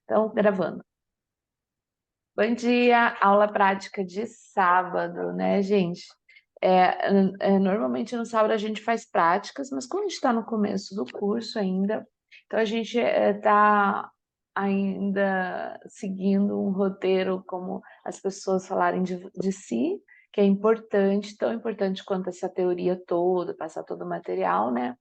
Então, gravando. Bom dia, aula prática de sábado, né, gente? Normalmente no sábado a gente faz práticas, mas como a gente está no começo do curso ainda, então a gente está ainda seguindo um roteiro como as pessoas falarem de si, que é importante, tão importante quanto essa teoria toda, passar todo o material, né?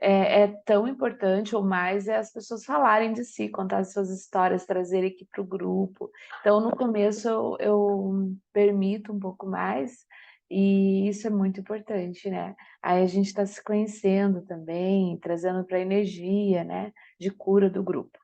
É tão importante ou mais é as pessoas falarem de si, contar as suas histórias, trazer aqui para o grupo. Então, no começo, eu permito um pouco mais, e isso é muito importante, né? Aí a gente está se conhecendo também, trazendo para a energia, né, de cura do grupo.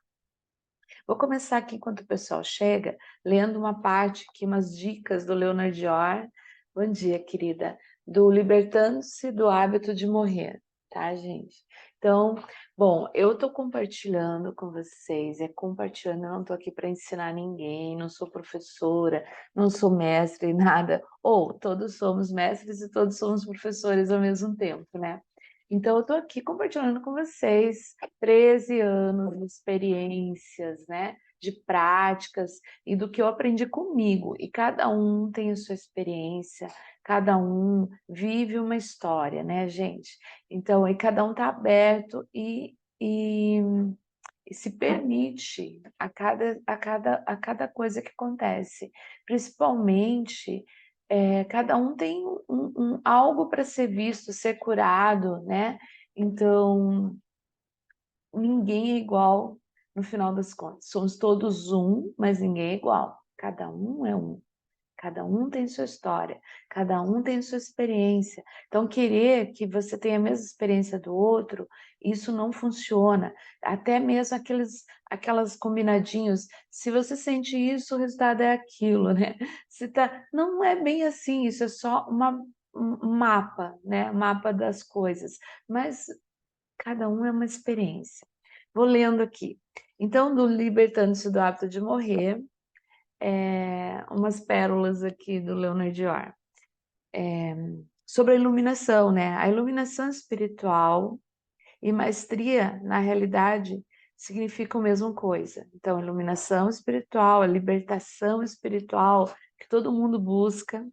Vou começar aqui, enquanto o pessoal chega, lendo uma parte aqui, umas dicas do Leonard Orr. Bom dia, querida. Do Libertando-se do Hábito de Morrer, tá, gente? Então, bom, eu tô compartilhando com vocês, compartilhando, eu não tô aqui para ensinar ninguém, não sou professora, não sou mestre, nada. Ou todos somos mestres e todos somos professores ao mesmo tempo, né? Então, eu estou aqui compartilhando com vocês 13 anos de experiências, né? De práticas e do que eu aprendi comigo. E cada um tem a sua experiência, cada um vive uma história, né, gente? Então, e cada um está aberto e se permite a cada coisa que acontece. Principalmente, cada um tem algo para ser visto, ser curado, né? Então, ninguém é igual no final das contas. Somos todos um, mas ninguém é igual. Cada um é um. Cada um tem sua história, cada um tem sua experiência. Então, querer que você tenha a mesma experiência do outro, isso não funciona. Até mesmo aquelas combinadinhos, se você sente isso, o resultado é aquilo, né? Não é bem assim, isso é só um mapa, né? Um mapa das coisas. Mas cada um é uma experiência. Vou lendo aqui. Então, do Libertando-se do Hábito de Morrer, umas pérolas aqui do Leonard Orr. Sobre a iluminação, né? A iluminação espiritual e maestria na realidade significam a mesma coisa. Então, iluminação espiritual, a libertação espiritual que todo mundo busca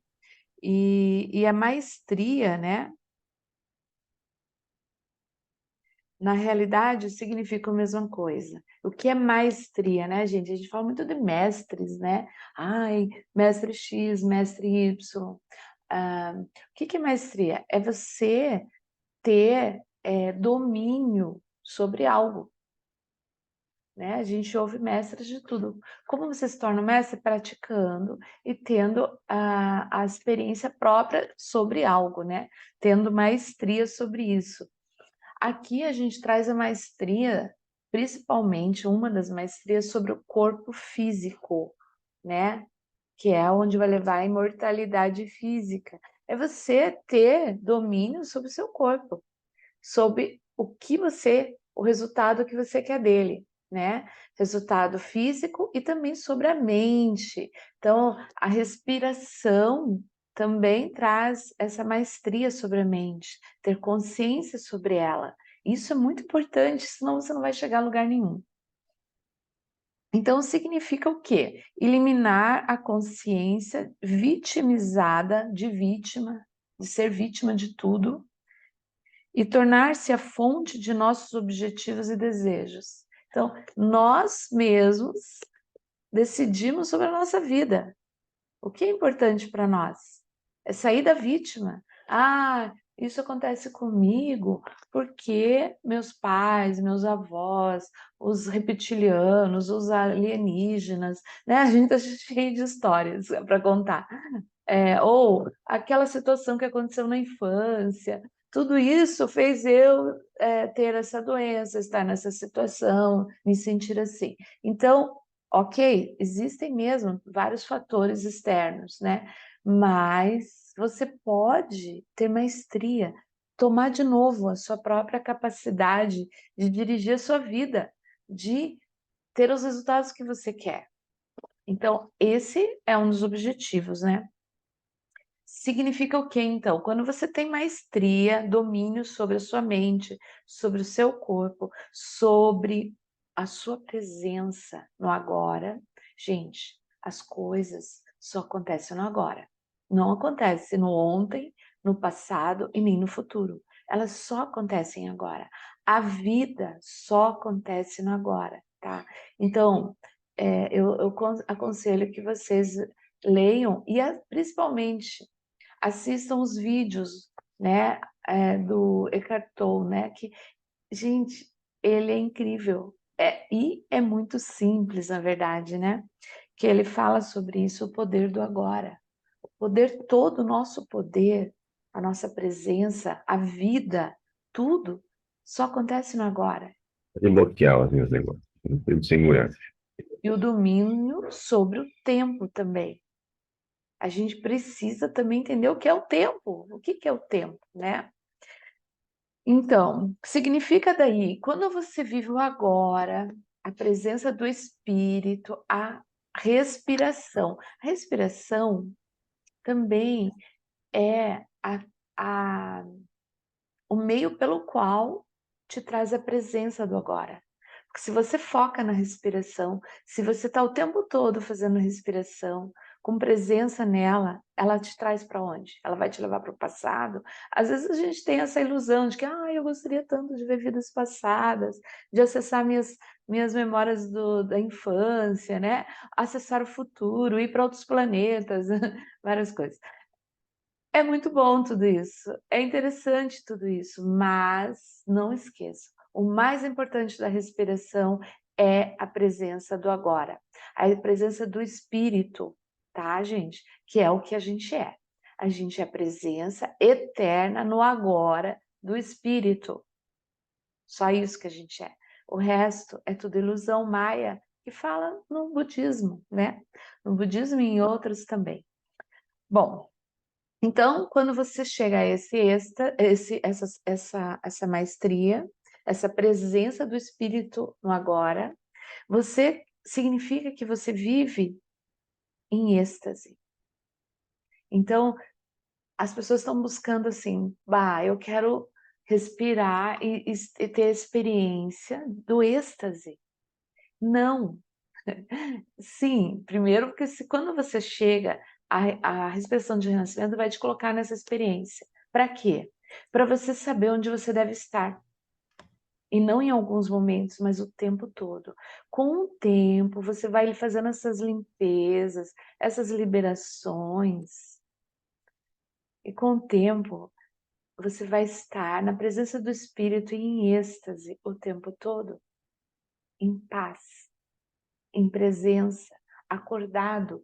e a maestria, né? Na realidade, significa a mesma coisa. O que é maestria, né, gente? A gente fala muito de mestres, né? Ai, mestre X, mestre Y. O que é maestria? É você ter domínio sobre algo, né? A gente ouve mestres de tudo. Como você se torna um mestre? Praticando e tendo a experiência própria sobre algo, né? Tendo maestria sobre isso. Aqui a gente traz a maestria, principalmente uma das maestrias sobre o corpo físico, né? Que é onde vai levar a imortalidade física. É você ter domínio sobre o seu corpo, sobre o resultado que você quer dele, né? Resultado físico e também sobre a mente. Então, a respiração também traz essa maestria sobre a mente, ter consciência sobre ela. Isso é muito importante, senão você não vai chegar a lugar nenhum. Então, significa o quê? Eliminar a consciência vitimizada de vítima, de ser vítima de tudo, e tornar-se a fonte de nossos objetivos e desejos. Então, nós mesmos decidimos sobre a nossa vida. O que é importante para nós? É sair da vítima. Ah, isso acontece comigo porque meus pais, meus avós, os reptilianos, os alienígenas, né? A gente está cheio de histórias para contar. Ou aquela situação que aconteceu na infância, tudo isso fez eu ter essa doença, estar nessa situação, me sentir assim. Então, ok, existem mesmo vários fatores externos, né? Mas você pode ter maestria, tomar de novo a sua própria capacidade de dirigir a sua vida, de ter os resultados que você quer. Então, esse é um dos objetivos, né? Significa o quê, então? Quando você tem maestria, domínio sobre a sua mente, sobre o seu corpo, sobre a sua presença no agora, gente, as coisas só acontecem no agora. Não acontece no ontem, no passado e nem no futuro. Elas só acontecem agora. A vida só acontece no agora, tá? Então, eu aconselho que vocês leiam e principalmente assistam os vídeos, né, do Eckhart Tolle, né, que, gente, ele é incrível, e é muito simples, na verdade, né, que ele fala sobre isso, o poder do agora, o poder todo, o nosso poder, a nossa presença, a vida, tudo, só acontece no agora. Desbloquear assim, os negócios. Não tem segurança. E o domínio sobre o tempo também. A gente precisa também entender o que é o tempo, o que é o tempo, né? Então, significa daí, quando você vive o agora, a presença do espírito, a respiração. A respiração também é a, o meio pelo qual te traz a presença do agora. Porque se você foca na respiração, se você está o tempo todo fazendo respiração, com presença nela, ela te traz para onde? Ela vai te levar para o passado? Às vezes a gente tem essa ilusão de que eu gostaria tanto de ver vidas passadas, de acessar minhas memórias da infância, né? Acessar o futuro, ir para outros planetas, várias coisas. É muito bom tudo isso, é interessante tudo isso, mas não esqueça, o mais importante da respiração é a presença do agora, a presença do espírito, tá, gente? Que é o que a gente é. A gente é a presença eterna no agora do espírito. Só isso que a gente é. O resto é tudo ilusão maia que fala no budismo, né? No budismo e em outros também. Bom, então, quando você chega a essa maestria, essa presença do espírito no agora, você significa que você vive em êxtase. Então, as pessoas estão buscando assim, eu quero respirar e ter a experiência do êxtase. Não. Sim, primeiro porque quando você chega, a respiração de renascimento vai te colocar nessa experiência. Para quê? Para você saber onde você deve estar. E não em alguns momentos, mas o tempo todo. Com o tempo, você vai fazendo essas limpezas, essas liberações. E com o tempo, você vai estar na presença do Espírito em êxtase o tempo todo, em paz, em presença, acordado.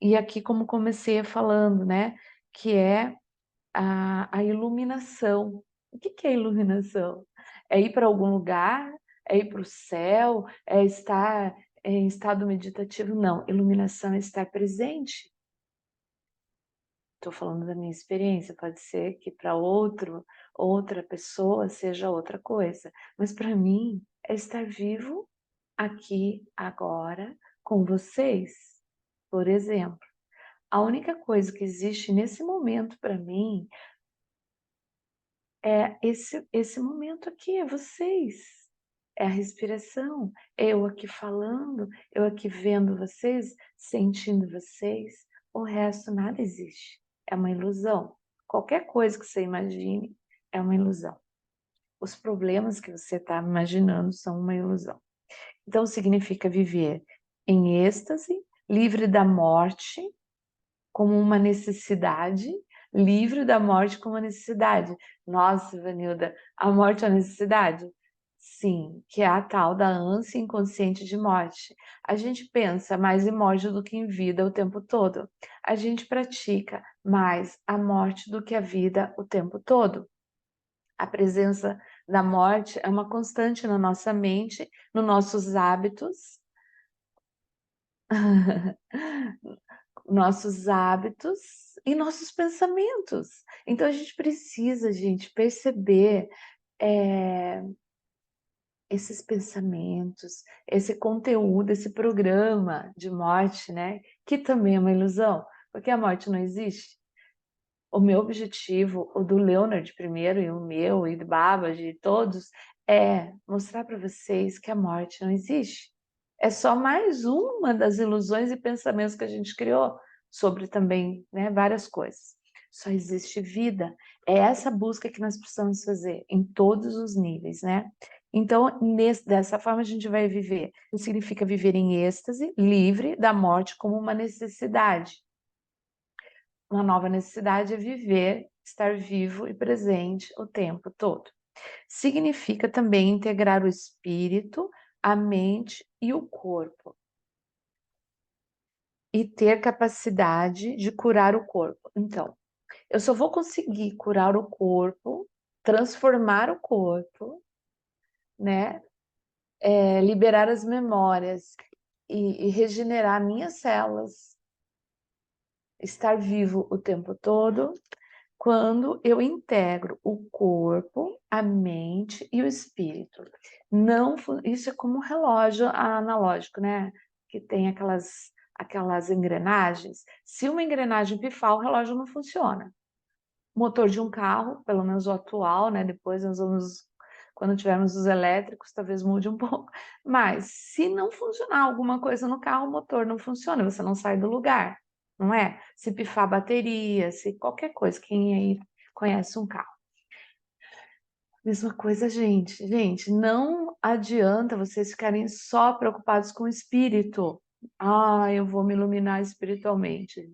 E aqui, como comecei falando, né, que é a iluminação. O que é iluminação? É ir para algum lugar? É ir para o céu? É estar em estado meditativo? Não, iluminação é estar presente. Estou falando da minha experiência, pode ser que para outra pessoa seja outra coisa, mas para mim é estar vivo aqui, agora, com vocês, por exemplo. A única coisa que existe nesse momento para mim é esse momento aqui, é vocês. É a respiração, é eu aqui falando, eu aqui vendo vocês, sentindo vocês. O resto nada existe. É uma ilusão. Qualquer coisa que você imagine é uma ilusão. Os problemas que você está imaginando são uma ilusão. Então significa viver em êxtase, livre da morte, como uma necessidade, livre da morte como uma necessidade. Nossa, Vanilda, a morte é uma necessidade? Sim, que é a tal da ânsia inconsciente de morte. A gente pensa mais em morte do que em vida o tempo todo. A gente pratica mais a morte do que a vida o tempo todo. A presença da morte é uma constante na nossa mente, nos nossos hábitos, nossos hábitos e nossos pensamentos. Então a gente precisa, gente, perceber esses pensamentos, esse conteúdo, esse programa de morte, né? Que também é uma ilusão, porque a morte não existe. O meu objetivo, o do Leonard primeiro, e o meu, e do Babbage, de todos, é mostrar para vocês que a morte não existe. É só mais uma das ilusões e pensamentos que a gente criou sobre também, né, várias coisas. Só existe vida. É essa busca que nós precisamos fazer em todos os níveis, né? Então, dessa forma a gente vai viver. Significa viver em êxtase, livre da morte como uma necessidade. Uma nova necessidade é viver, estar vivo e presente o tempo todo. Significa também integrar o espírito, a mente e o corpo. E ter capacidade de curar o corpo. Então, eu só vou conseguir curar o corpo, transformar o corpo, né? Liberar as memórias e regenerar minhas células, estar vivo o tempo todo, quando eu integro o corpo, a mente e o espírito. Não, isso é como um relógio analógico, né? Que tem aquelas engrenagens. Se uma engrenagem pifar, o relógio não funciona. Motor de um carro, pelo menos o atual, né? Depois nós vamos, quando tivermos os elétricos, talvez mude um pouco. Mas se não funcionar alguma coisa no carro, o motor não funciona, você não sai do lugar, não é? Se pifar a bateria, se qualquer coisa, quem aí conhece um carro. Mesma coisa, gente. Gente, não adianta vocês ficarem só preocupados com o espírito. Ah, eu vou me iluminar espiritualmente.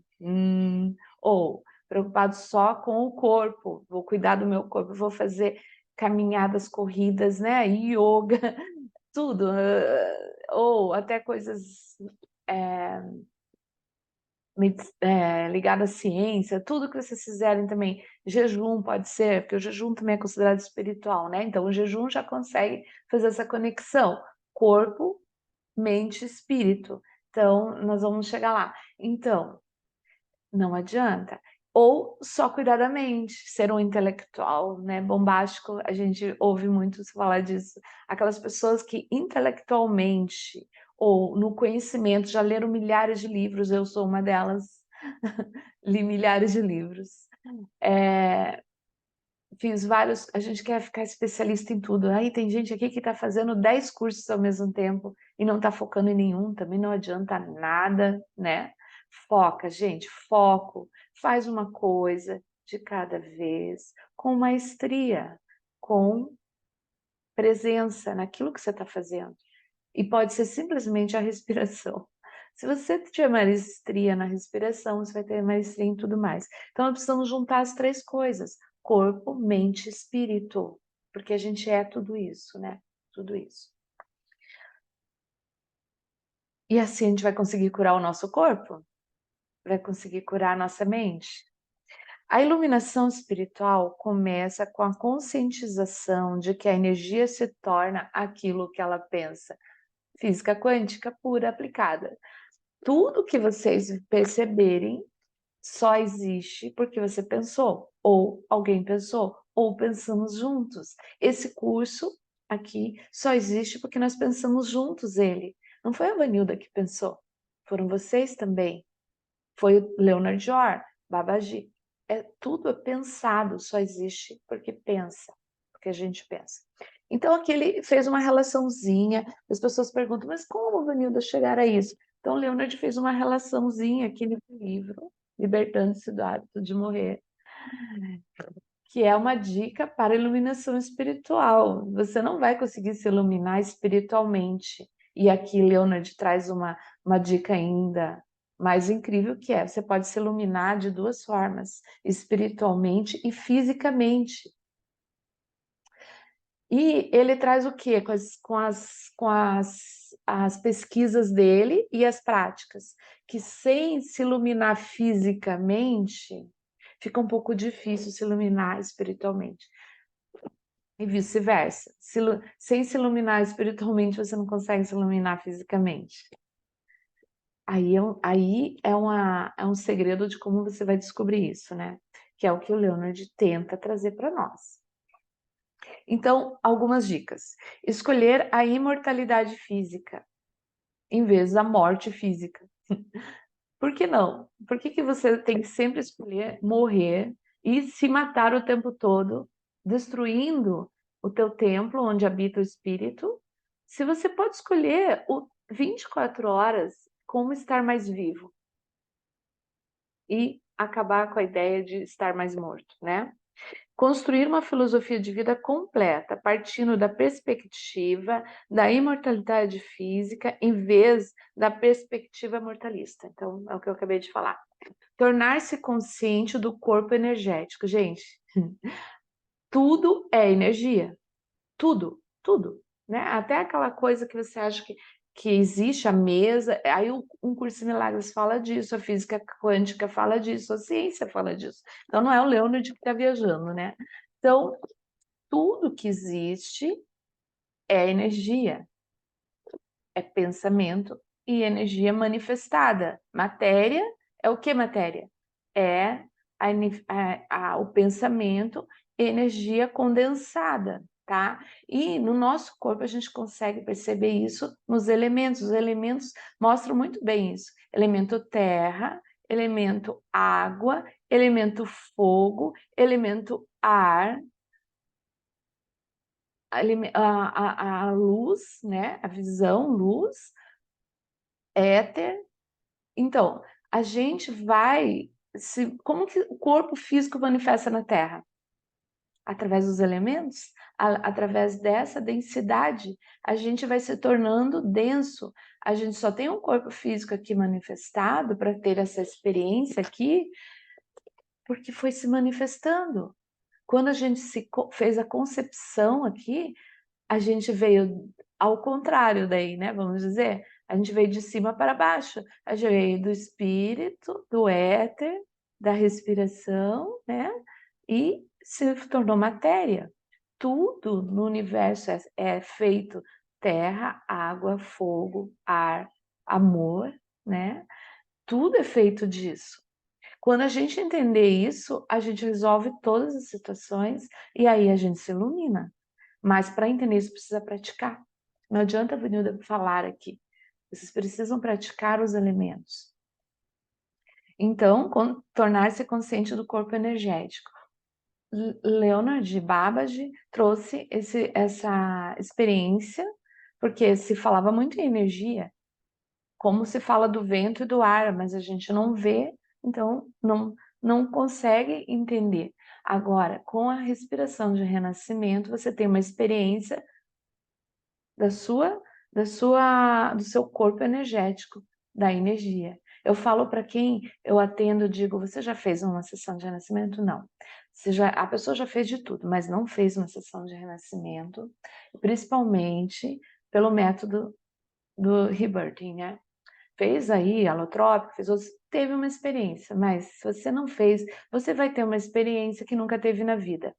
Ou preocupado só com o corpo. Vou cuidar do meu corpo, vou fazer caminhadas, corridas, né? Yoga, tudo. Ou até coisas ligado à ciência, tudo que vocês fizerem também, jejum pode ser, porque o jejum também é considerado espiritual, né? Então o jejum já consegue fazer essa conexão, corpo, mente, espírito. Então nós vamos chegar lá. Então, não adianta. Ou só cuidar da mente, ser um intelectual, né, bombástico, a gente ouve muito se falar disso. Aquelas pessoas que intelectualmente ou no conhecimento já leram milhares de livros, eu sou uma delas, li milhares de livros. Fiz vários, a gente quer ficar especialista em tudo. Aí tem gente aqui que está fazendo 10 cursos ao mesmo tempo e não está focando em nenhum, também não adianta nada, né? Foca, gente, foco. Faz uma coisa de cada vez, com maestria, com presença naquilo que você está fazendo. E pode ser simplesmente a respiração. Se você tiver maestria na respiração, você vai ter maestria em tudo mais. Então, nós precisamos juntar as três coisas: corpo, mente, espírito. Porque a gente é tudo isso, né? Tudo isso. E assim a gente vai conseguir curar o nosso corpo? Vai conseguir curar a nossa mente? A iluminação espiritual começa com a conscientização de que a energia se torna aquilo que ela pensa. Física quântica pura aplicada. Tudo que vocês perceberem só existe porque você pensou, ou alguém pensou, ou pensamos juntos. Esse curso aqui só existe porque nós pensamos juntos ele. Não foi a Vanilda que pensou, foram vocês também. Foi o Leonard Jor, Babaji. Tudo é pensado, só existe porque pensa, porque a gente pensa. Então aqui ele fez uma relaçãozinha, as pessoas perguntam, mas como, Vanilda, chegar a isso? Então Leonard fez uma relaçãozinha aqui no livro, Libertando-se do Hábito de Morrer, que é uma dica para iluminação espiritual. Você não vai conseguir se iluminar espiritualmente. E aqui Leonard traz uma dica ainda mais incrível, que é: você pode se iluminar de duas formas, espiritualmente e fisicamente. E ele traz o quê? Com as pesquisas dele e as práticas, que sem se iluminar fisicamente, fica um pouco difícil se iluminar espiritualmente. E vice-versa. Sem se iluminar espiritualmente, você não consegue se iluminar fisicamente. Aí é um segredo de como você vai descobrir isso, né? Que é o que o Leonard tenta trazer para nós. Então, algumas dicas. Escolher a imortalidade física em vez da morte física. Por que não? Por que você tem que sempre escolher morrer e se matar o tempo todo, destruindo o teu templo, onde habita o espírito. Se você pode escolher 24 horas como estar mais vivo e acabar com a ideia de estar mais morto, né? Construir uma filosofia de vida completa, partindo da perspectiva da imortalidade física em vez da perspectiva mortalista. Então, é o que eu acabei de falar. Tornar-se consciente do corpo energético. Gente, tudo é energia. Tudo, tudo, né? Até aquela coisa que você acha que existe a mesa, aí um curso de milagres fala disso, a física quântica fala disso, a ciência fala disso. Então não é o Leonard que está viajando, né? Então, tudo que existe é energia, é pensamento e energia manifestada. Matéria é o que matéria? É o pensamento, energia condensada, tá? E no nosso corpo a gente consegue perceber isso nos elementos. Os elementos mostram muito bem isso. Elemento terra, elemento água, elemento fogo, elemento ar, a luz, né? A visão, luz, éter. Então, a gente vai como que o corpo físico manifesta na Terra? Através dos elementos, através dessa densidade, a gente vai se tornando denso. A gente só tem um corpo físico aqui manifestado para ter essa experiência aqui, porque foi se manifestando. Quando a gente fez a concepção aqui, a gente veio ao contrário daí, né? Vamos dizer, a gente veio de cima para baixo. A gente veio do espírito, do éter, da respiração, né? E se tornou matéria. Tudo no universo é feito terra, água, fogo, ar, amor, né? Tudo é feito disso. Quando a gente entender isso, a gente resolve todas as situações e aí a gente se ilumina. Mas para entender isso precisa praticar. Não adianta a Vanilda falar aqui. Vocês precisam praticar os elementos. Então, tornar-se consciente do corpo energético. Leonard Babbage trouxe essa experiência, porque se falava muito em energia, como se fala do vento e do ar, mas a gente não vê, então não consegue entender. Agora, com a respiração de renascimento, você tem uma experiência do seu corpo energético, da energia. Eu falo para quem eu atendo, digo, você já fez uma sessão de renascimento? Não. A pessoa já fez de tudo, mas não fez uma sessão de renascimento, principalmente pelo método do rebirthing, né? Fez aí alotrópico, fez outros, teve uma experiência, mas se você não fez, você vai ter uma experiência que nunca teve na vida.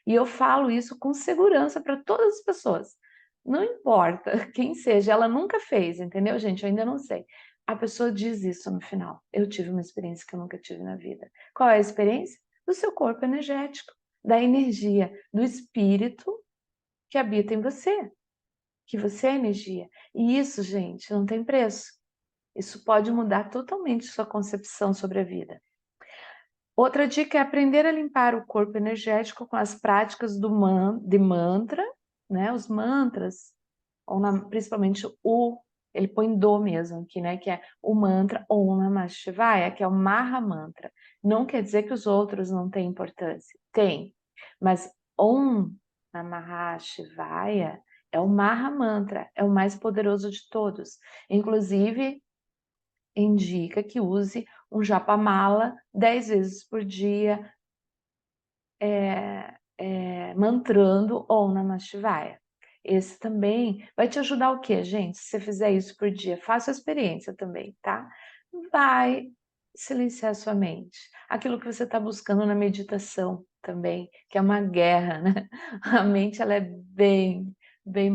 E eu falo isso com segurança para todas as pessoas. Não importa quem seja, ela nunca fez, entendeu, gente? Eu ainda não sei. A pessoa diz isso no final. Eu tive uma experiência que eu nunca tive na vida. Qual é a experiência? Do seu corpo energético, da energia, do espírito que habita em você, que você é energia. E isso, gente, não tem preço. Isso pode mudar totalmente sua concepção sobre a vida. Outra dica é aprender a limpar o corpo energético com as práticas de mantra, né? Os mantras, principalmente ele põe do mesmo aqui, né? Que é o mantra Om Namah Shivaya, que é o Maha Mantra. Não quer dizer que os outros não têm importância. Tem, mas Om Namah Shivaya é o Maha Mantra, é o mais poderoso de todos. Inclusive, indica que use um japamala 10 vezes por dia, mantrando Om Namah Shivaya. Esse também vai te ajudar o quê, gente? Se você fizer isso por dia, faça a experiência também, tá? Vai silenciar sua mente. Aquilo que você está buscando na meditação também, que é uma guerra, né? A mente, ela é bem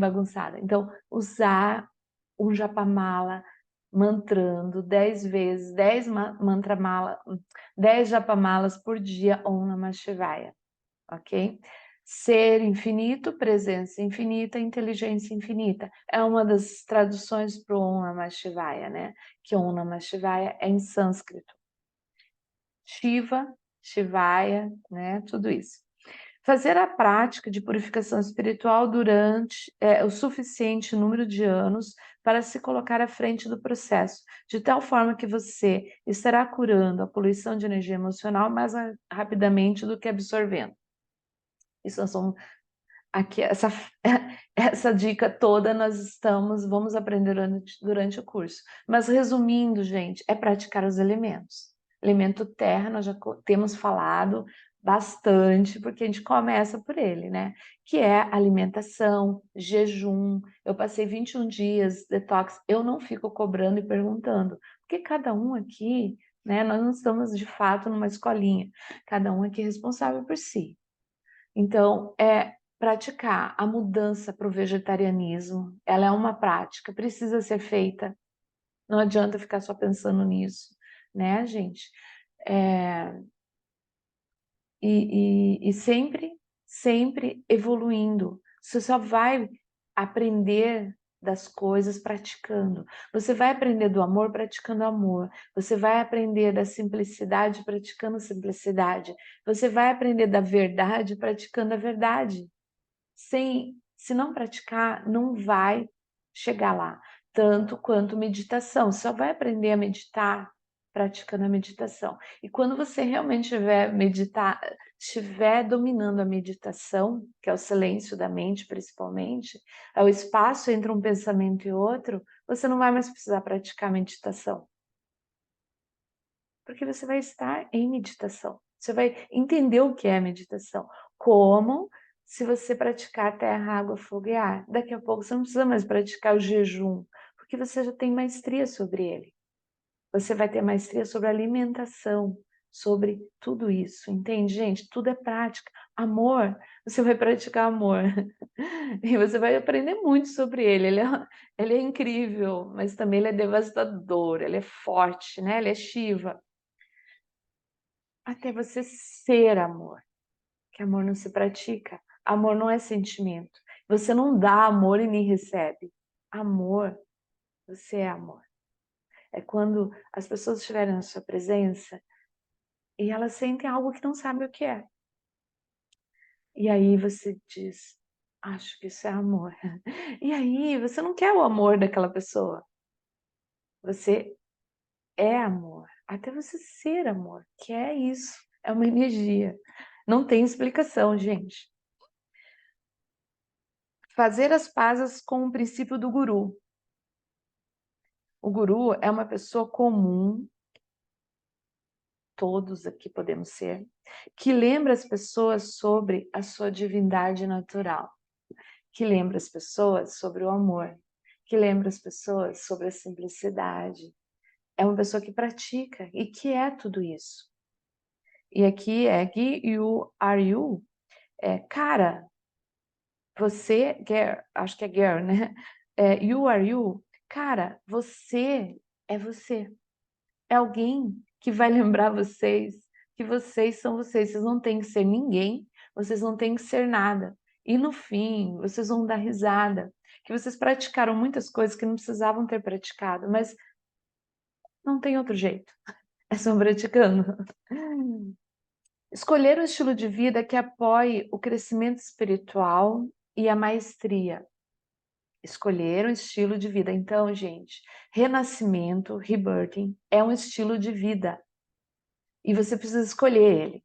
bagunçada. Então, usar um japamala mantrando 10 vezes, 10 10 japamalas por dia, Om Namah Shivaya, ok? Ser infinito, presença infinita, inteligência infinita. É uma das traduções para o Om Namah Shivaya, né? Que Om Namah Shivaya é em sânscrito. Shiva, Shivaya, né? Tudo isso. Fazer a prática de purificação espiritual durante o suficiente número de anos para se colocar à frente do processo, de tal forma que você estará curando a poluição de energia emocional mais rapidamente do que absorvendo. Isso nós vamos aqui, essa dica toda vamos aprender durante o curso. Mas resumindo, gente, é praticar os elementos. Elemento terra, nós já temos falado bastante, porque a gente começa por ele, né? Que é alimentação, jejum. Eu passei 21 dias detox, eu não fico cobrando e perguntando, porque cada um aqui, né? Nós não estamos de fato numa escolinha, cada um aqui é responsável por si. Então, praticar a mudança para o vegetarianismo, ela é uma prática, precisa ser feita, não adianta ficar só pensando nisso, né, gente? E sempre evoluindo. Você só vai aprender das coisas praticando. Você vai aprender do amor praticando amor. Você vai aprender da simplicidade praticando simplicidade. Você vai aprender da verdade praticando a verdade. Se não praticar, não vai chegar lá. Tanto quanto meditação. Você só vai aprender a meditar praticando a meditação. E quando você realmente estiver dominando a meditação, que é o silêncio da mente, principalmente, é o espaço entre um pensamento e outro, você não vai mais precisar praticar meditação. Porque você vai estar em meditação. Você vai entender o que é meditação. Como se você praticar terra, água, fogo e ar. Daqui a pouco você não precisa mais praticar o jejum, porque você já tem maestria sobre ele. Você vai ter maestria sobre alimentação, sobre tudo isso, entende, gente? Tudo é prática. Amor, você vai praticar amor. E você vai aprender muito sobre ele. Ele é incrível, mas também ele é devastador, ele é forte, né? Ele é Shiva. Até você ser amor. Que amor não se pratica. Amor não é sentimento. Você não dá amor e nem recebe. Amor, você é amor. É quando as pessoas estiverem na sua presença e elas sentem algo que não sabem o que é. E aí você diz, acho que isso é amor. E aí você não quer o amor daquela pessoa. Você é amor. Até você ser amor, que é isso. É uma energia. Não tem explicação, gente. Fazer as pazes com o princípio do guru. O guru é uma pessoa comum, todos aqui podemos ser, que lembra as pessoas sobre a sua divindade natural, que lembra as pessoas sobre o amor, que lembra as pessoas sobre a simplicidade. É uma pessoa que pratica e que é tudo isso. E aqui é Gui, you, are you. Cara, você, girl, acho que é girl, né? You are you. Cara, você é você. É alguém que vai lembrar vocês que vocês são vocês. Vocês não têm que ser ninguém, vocês não têm que ser nada. E no fim, vocês vão dar risada. Que vocês praticaram muitas coisas que não precisavam ter praticado, mas não tem outro jeito. É só praticando. Escolher um estilo de vida que apoie o crescimento espiritual e a maestria. Escolher um estilo de vida. Então, gente, renascimento, rebirthing, é um estilo de vida. E você precisa escolher ele.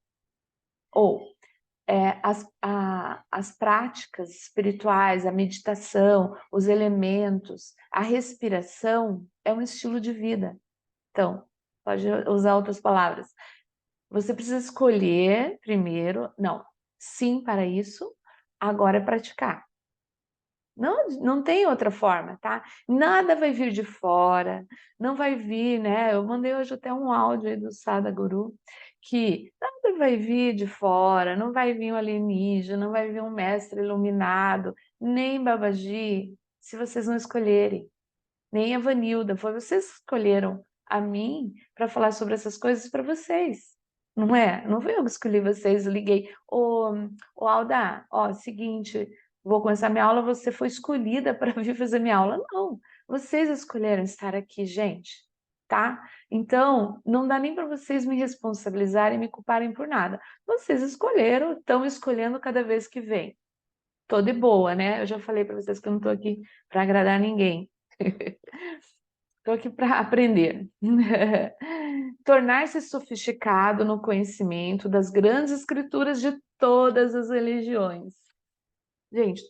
Ou as práticas espirituais, a meditação, os elementos, a respiração é um estilo de vida. Então, pode usar outras palavras. Você precisa escolher primeiro, não, sim para isso, agora é praticar. Não tem outra forma, tá? Nada vai vir de fora, não vai vir, né? Eu mandei hoje até um áudio aí do Sadhguru, que nada vai vir de fora, não vai vir um alienígena, não vai vir um mestre iluminado, nem Babaji, se vocês não escolherem, nem a Vanilda, foi vocês que escolheram a mim para falar sobre essas coisas para vocês. Não é? Não fui eu que escolhi vocês, liguei. Ô Alda, ó, seguinte, vou começar minha aula, você foi escolhida para vir fazer minha aula. Não, vocês escolheram estar aqui, gente. tá? Então, não dá nem para vocês me responsabilizarem e me culparem por nada. Vocês escolheram, estão escolhendo cada vez que vem. Tô de boa, né? Eu já falei para vocês que eu não tô aqui para agradar ninguém. Estou aqui para aprender. Tornar-se sofisticado no conhecimento das grandes escrituras de todas as religiões. Gente,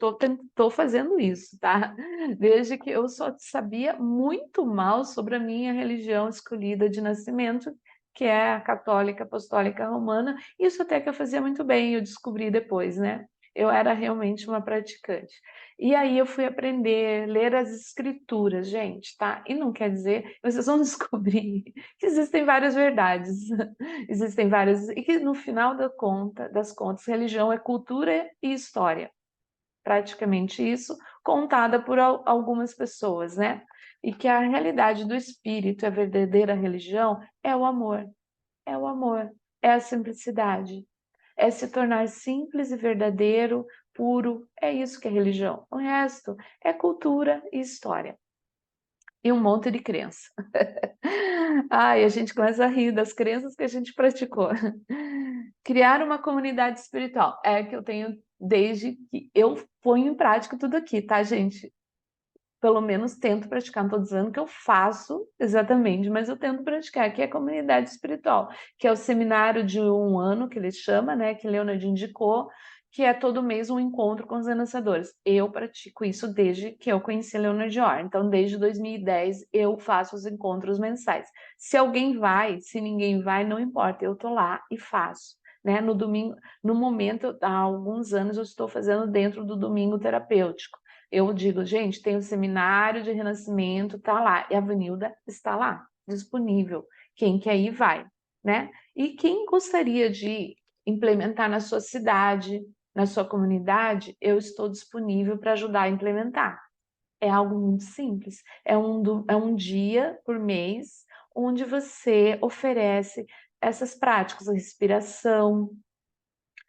tô fazendo isso, tá? Desde que eu só sabia muito mal sobre a minha religião escolhida de nascimento, que é a católica apostólica romana. Isso até que eu fazia muito bem, eu descobri depois, né? Eu era realmente uma praticante. E aí eu fui aprender, ler as escrituras, gente, tá? E não quer dizer, vocês vão descobrir que existem várias verdades, existem várias, e que no final das contas, religião é cultura e história, praticamente isso, contada por algumas pessoas, né? E que a realidade do espírito, a verdadeira religião, é o amor, é o amor, é a simplicidade, é se tornar simples e verdadeiro, puro, é isso que é religião. O resto é cultura e história. E um monte de crença. Ai, a gente começa a rir das crenças que a gente praticou. Criar uma comunidade espiritual. É que eu tenho desde que eu ponho em prática tudo aqui, tá, gente? Pelo menos tento praticar, não estou dizendo que eu faço exatamente, mas eu tento praticar, que é a comunidade espiritual, que é o seminário de 1 ano, que ele chama, né, que Leonard indicou, que é todo mês um encontro com os renascedores. Eu pratico isso desde que eu conheci Leonard Orr, então desde 2010 eu faço os encontros mensais. Se alguém vai, se ninguém vai, não importa, eu estou lá e faço. Né? No domingo, no momento, há alguns anos eu estou fazendo dentro do domingo terapêutico. Eu digo, gente, tem o seminário de renascimento, tá lá, e a Vanilda está lá, disponível. Quem quer ir, vai, né? E quem gostaria de implementar na sua cidade, na sua comunidade, eu estou disponível para ajudar a implementar. É algo muito simples. É um dia por mês onde você oferece essas práticas, a respiração,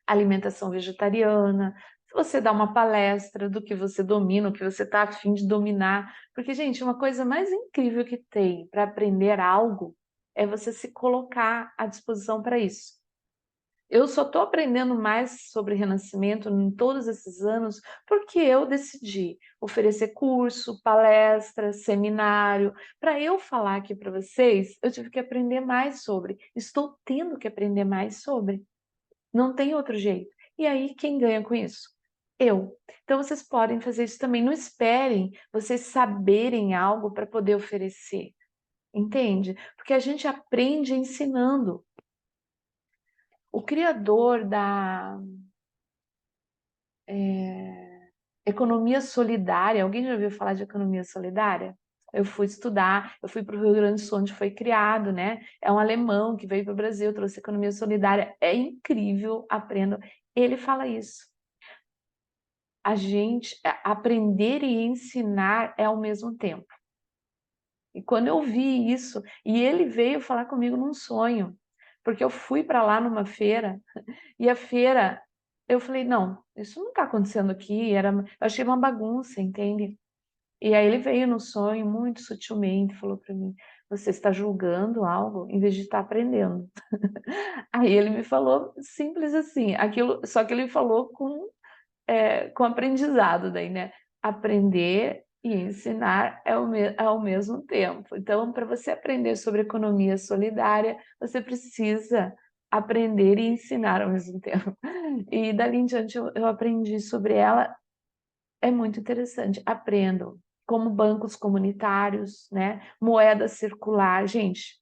alimentação vegetariana, se você dá uma palestra do que você domina, o que você está a fim de dominar. Porque, gente, uma coisa mais incrível que tem para aprender algo é você se colocar à disposição para isso. Eu só estou aprendendo mais sobre renascimento em todos esses anos porque eu decidi oferecer curso, palestra, seminário. Para eu falar aqui para vocês, eu tive que aprender mais sobre. Estou tendo que aprender mais sobre. Não tem outro jeito. E aí, quem ganha com isso? Eu. Então, vocês podem fazer isso também. Não esperem vocês saberem algo para poder oferecer. Entende? Porque a gente aprende ensinando. O criador da economia solidária, alguém já ouviu falar de economia solidária? Eu fui estudar, eu fui para o Rio Grande do Sul, onde foi criado, né? É um alemão que veio para o Brasil, trouxe economia solidária. É incrível, aprendam. Ele fala isso. A gente aprender e ensinar é ao mesmo tempo. E quando eu vi isso, e ele veio falar comigo num sonho, porque eu fui para lá numa feira, e a feira, eu falei, não, isso não está acontecendo aqui, eu achei uma bagunça, entende? E aí ele veio no sonho, muito sutilmente, falou para mim, você está julgando algo em vez de estar aprendendo. Aí ele me falou simples assim, aquilo, só que ele falou com aprendizado daí, né? Aprender e ensinar ao mesmo tempo. Então, para você aprender sobre economia solidária, você precisa aprender e ensinar ao mesmo tempo. E dali em diante eu aprendi sobre ela, é muito interessante. Aprendo como bancos comunitários, né? Moeda circular. Gente,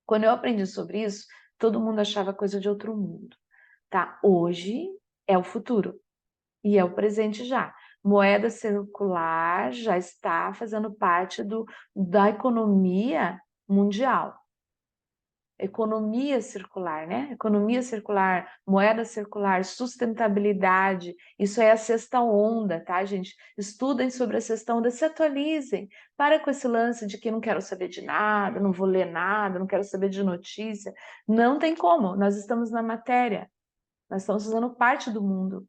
quando eu aprendi sobre isso, todo mundo achava coisa de outro mundo, tá? Hoje é o futuro. E é o presente já. Moeda circular já está fazendo parte da economia mundial. Economia circular, né? Economia circular, moeda circular, sustentabilidade, isso é a sexta onda, tá, gente? Estudem sobre a sexta onda, se atualizem. Para com esse lance de que não quero saber de nada, não vou ler nada, não quero saber de notícia. Não tem como, nós estamos na matéria, nós estamos fazendo parte do mundo.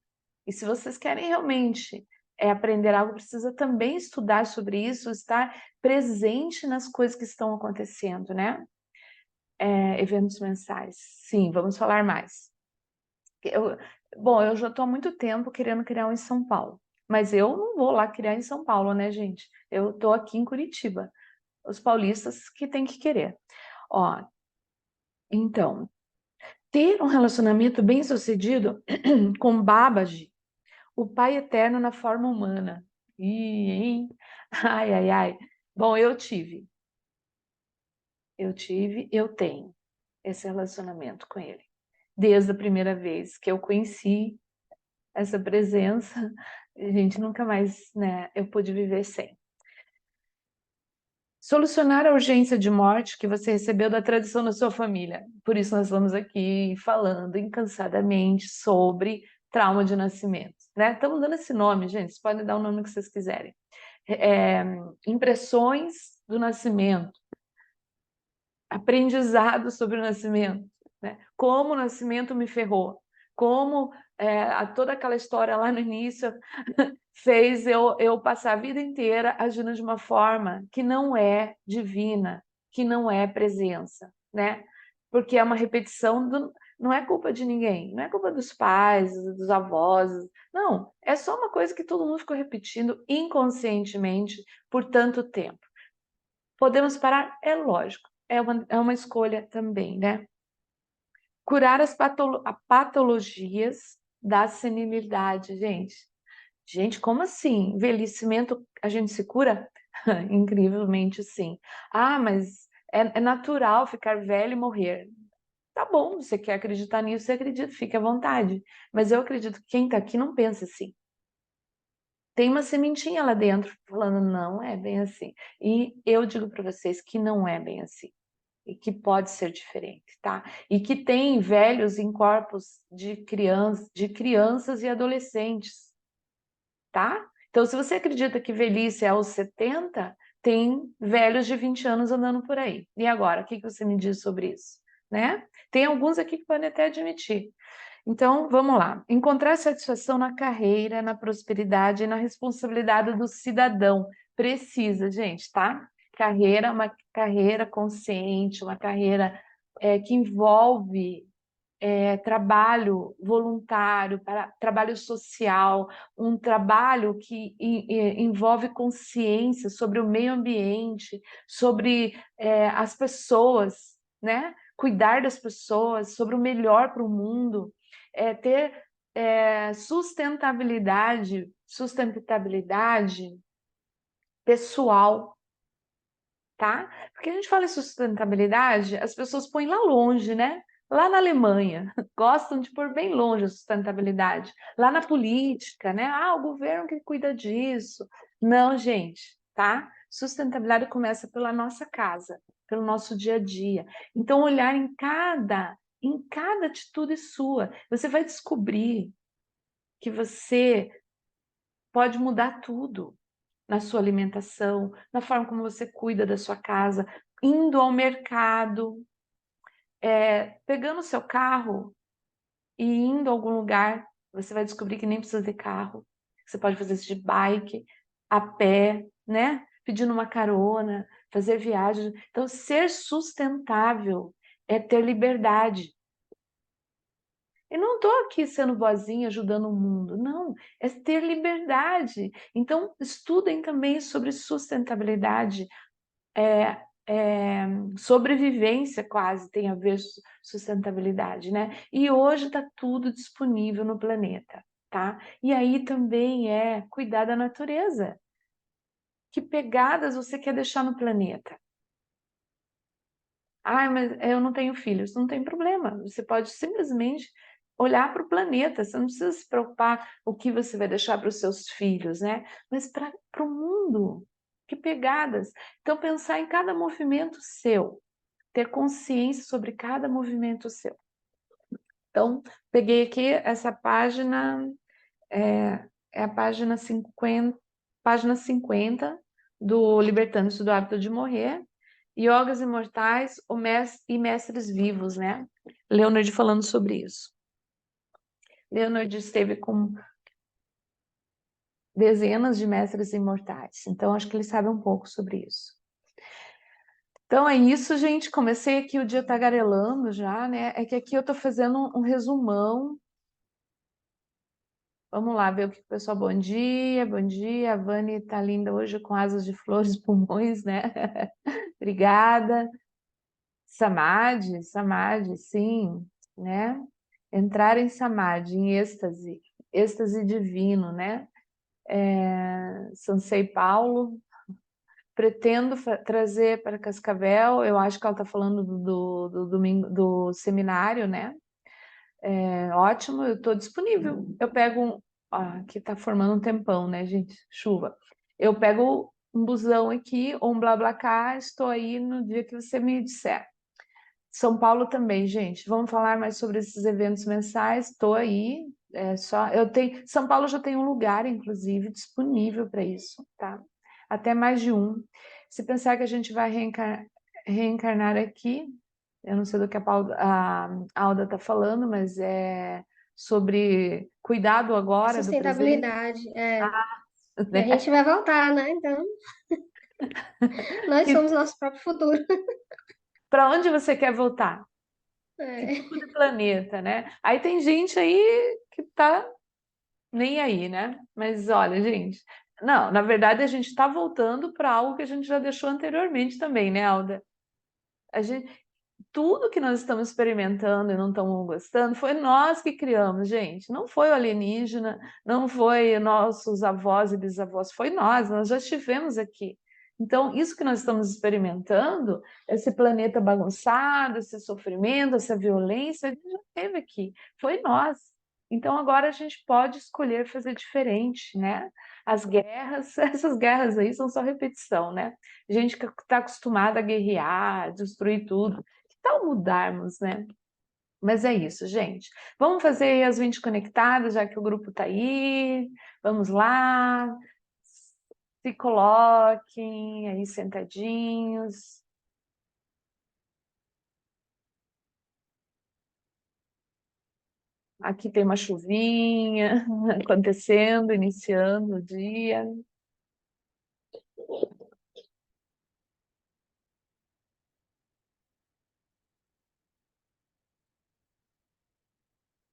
E se vocês querem realmente aprender algo, precisa também estudar sobre isso, estar presente nas coisas que estão acontecendo, né? Eventos mensais. Sim, vamos falar mais. Bom, eu já estou há muito tempo querendo criar um em São Paulo, mas eu não vou lá criar em São Paulo, né, gente? Eu estou aqui em Curitiba. Os paulistas que têm que querer. Ó, então, ter um relacionamento bem-sucedido com Babaji, o Pai Eterno na forma humana. Ih, hein? Ai, ai, ai. Bom, eu tenho esse relacionamento com ele. Desde a primeira vez que eu conheci essa presença, a gente nunca mais, né, eu pude viver sem. Solucionar a urgência de morte que você recebeu da tradição da sua família. Por isso nós estamos aqui falando incansadamente sobre trauma de nascimento, né? Estamos dando esse nome, gente, vocês podem dar o nome que vocês quiserem. Impressões do nascimento, aprendizado sobre o nascimento, né? Como o nascimento me ferrou, como toda aquela história lá no início fez eu passar a vida inteira agindo de uma forma que não é divina, que não é presença, né? Porque é uma repetição não é culpa de ninguém, não é culpa dos pais, dos avós, não, é só uma coisa que todo mundo ficou repetindo inconscientemente por tanto tempo. Podemos parar? É lógico, é uma escolha também, né? Curar as patologias da senilidade, gente. Gente, como assim? Envelhecimento, a gente se cura? Incrivelmente, sim. Ah, mas é natural ficar velho e morrer. Tá bom, você quer acreditar nisso, você acredita, fique à vontade. Mas eu acredito que quem tá aqui não pensa assim. Tem uma sementinha lá dentro falando, não é bem assim. E eu digo para vocês que não é bem assim. E que pode ser diferente, tá? E que tem velhos em corpos de crianças e adolescentes, tá? Então, se você acredita que velhice é aos 70, tem velhos de 20 anos andando por aí. E agora, o que você me diz sobre isso? Né? Tem alguns aqui que podem até admitir. Então, vamos lá. Encontrar satisfação na carreira, na prosperidade e na responsabilidade do cidadão. Precisa, gente, tá? Carreira, uma carreira consciente, uma carreira que envolve trabalho voluntário, trabalho social, um trabalho que envolve consciência sobre o meio ambiente, sobre as pessoas, né? Cuidar das pessoas, sobre o melhor para o mundo, ter sustentabilidade pessoal, tá? Porque a gente fala em sustentabilidade, as pessoas põem lá longe, né? Lá na Alemanha, gostam de pôr bem longe a sustentabilidade. Lá na política, né? Ah, o governo que cuida disso. Não, gente, tá? Sustentabilidade começa pela nossa casa, pelo nosso dia a dia. Então, olhar em cada atitude sua, você vai descobrir que você pode mudar tudo na sua alimentação, na forma como você cuida da sua casa, indo ao mercado, pegando o seu carro e indo a algum lugar, você vai descobrir que nem precisa de carro. Você pode fazer isso de bike, a pé, né? Pedindo uma carona, fazer viagem. Então, ser sustentável é ter liberdade. Eu não estou aqui sendo boazinha, ajudando o mundo, não, é ter liberdade. Então, estudem também sobre sustentabilidade, sobrevivência quase tem a ver sustentabilidade, né? E hoje está tudo disponível no planeta, tá? E aí também cuidar da natureza. Que pegadas você quer deixar no planeta? Ah, mas eu não tenho filhos. Não tem problema. Você pode simplesmente olhar para o planeta. Você não precisa se preocupar o que você vai deixar para os seus filhos, né? Mas para o mundo. Que pegadas. Então, pensar em cada movimento seu. Ter consciência sobre cada movimento seu. Então, peguei aqui essa página, é a página 50 do Libertando-se do Hábito de Morrer, Yogas Imortais e Mestres Vivos, né? Leonard falando sobre isso. Leonard esteve com dezenas de mestres imortais. Então, acho que ele sabe um pouco sobre isso. Então, é isso, gente. Comecei aqui o dia tagarelando já, né? É que aqui eu tô fazendo um resumão. Vamos lá ver o que o pessoal... Bom dia, bom dia. A Vani tá linda hoje com asas de flores, pulmões, né? Obrigada. Samadhi, samadhi, sim, né? Entrar em samadhi, em êxtase, êxtase divino, né? Sansei Paulo, pretendo trazer para Cascavel, eu acho que ela está falando do domingo, do seminário, né? Ótimo, eu estou disponível. Eu pego aqui está formando um tempão, né, gente? Chuva. Eu pego um busão aqui, ou um BlaBlaCar, estou aí no dia que você me disser. São Paulo também, gente. Vamos falar mais sobre esses eventos mensais. Estou aí. São Paulo já tem um lugar, inclusive, disponível para isso, tá? Até mais de um. Se pensar que a gente vai reencarnar aqui, eu não sei do que a Alda está falando, mas é sobre cuidado agora do presente, Sustentabilidade, é. E a né? gente vai voltar, né? Então, nós somos nosso próprio futuro. Para onde você quer voltar? Que É. tipo de planeta, né? Aí tem gente aí que tá nem aí, né? Mas olha, gente, não, na verdade a gente está voltando para algo que a gente já deixou anteriormente também, né, Alda? A gente, tudo que nós estamos experimentando e não estamos gostando foi nós que criamos, gente. Não foi o alienígena, não foi nossos avós e bisavós, foi nós já estivemos aqui. Então, isso que nós estamos experimentando, esse planeta bagunçado, esse sofrimento, essa violência, a gente já teve aqui, foi nós. Então, agora a gente pode escolher fazer diferente, né? As guerras, essas guerras aí são só repetição, né? Gente que está acostumada a guerrear, destruir tudo. Que tal mudarmos, né? Mas é isso, gente. Vamos fazer aí as 20 conectadas, já que o grupo está aí. Vamos lá. Se coloquem aí sentadinhos. Aqui tem uma chuvinha acontecendo, iniciando o dia.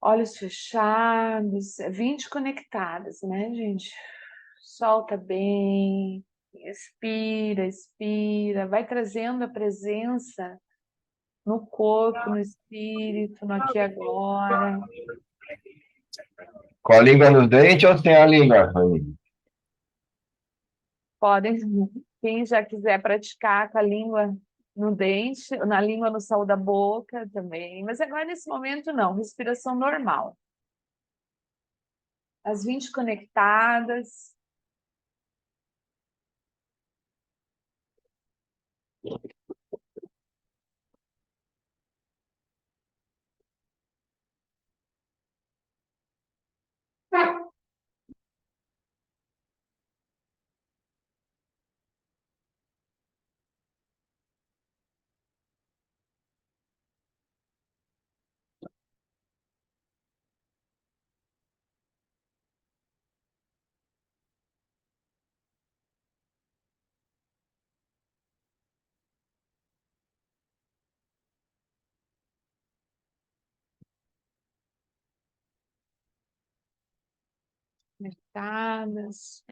Olhos fechados, 20 conectadas, né, gente? Solta bem, expira, expira, vai trazendo a presença no corpo, no espírito, no aqui e agora. Com a língua nos dentes ou sem a língua, Fanny? Podem, quem já quiser praticar com a língua no dente, na língua no céu da boca também, mas agora nesse momento não, respiração normal. As 20 conectadas. Conectadas.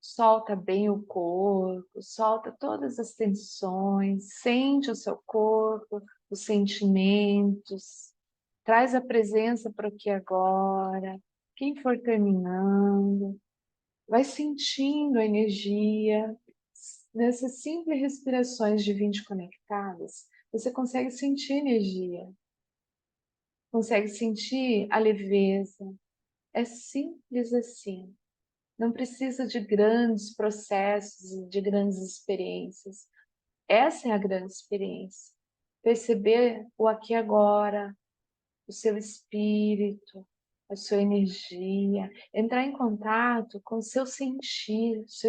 Solta bem o corpo, solta todas as tensões, sente o seu corpo, os sentimentos, traz a presença para o aqui e agora. Quem for terminando, vai sentindo a energia. Nessas simples respirações de 20 conectadas, você consegue sentir energia, consegue sentir a leveza. É simples assim. Não precisa de grandes processos e de grandes experiências. Essa é a grande experiência. Perceber o aqui e agora, o seu espírito, a sua energia, entrar em contato com seus sentidos,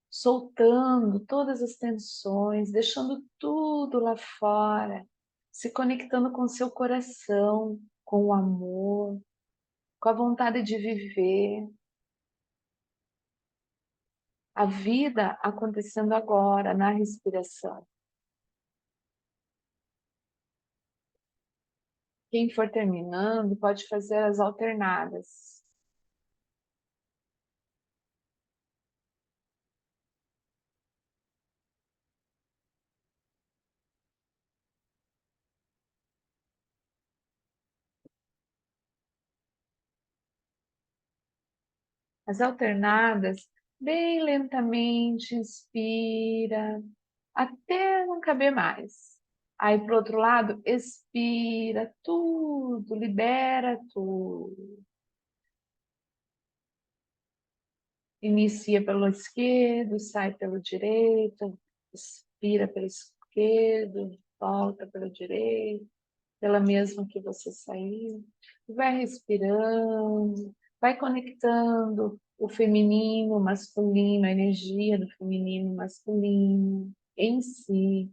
soltando todas as tensões, deixando tudo lá fora, se conectando com seu coração, com o amor, com a vontade de viver. A vida acontecendo agora, na respiração. Quem for terminando, pode fazer as alternadas. As alternadas, bem lentamente, inspira, até não caber mais. Aí, pro outro lado, expira tudo, libera tudo. Inicia pelo esquerdo, sai pelo direito, expira pelo esquerdo, volta pelo direito, pela mesma que você saiu. Vai respirando, vai conectando o feminino, o masculino, a energia do feminino, masculino em si.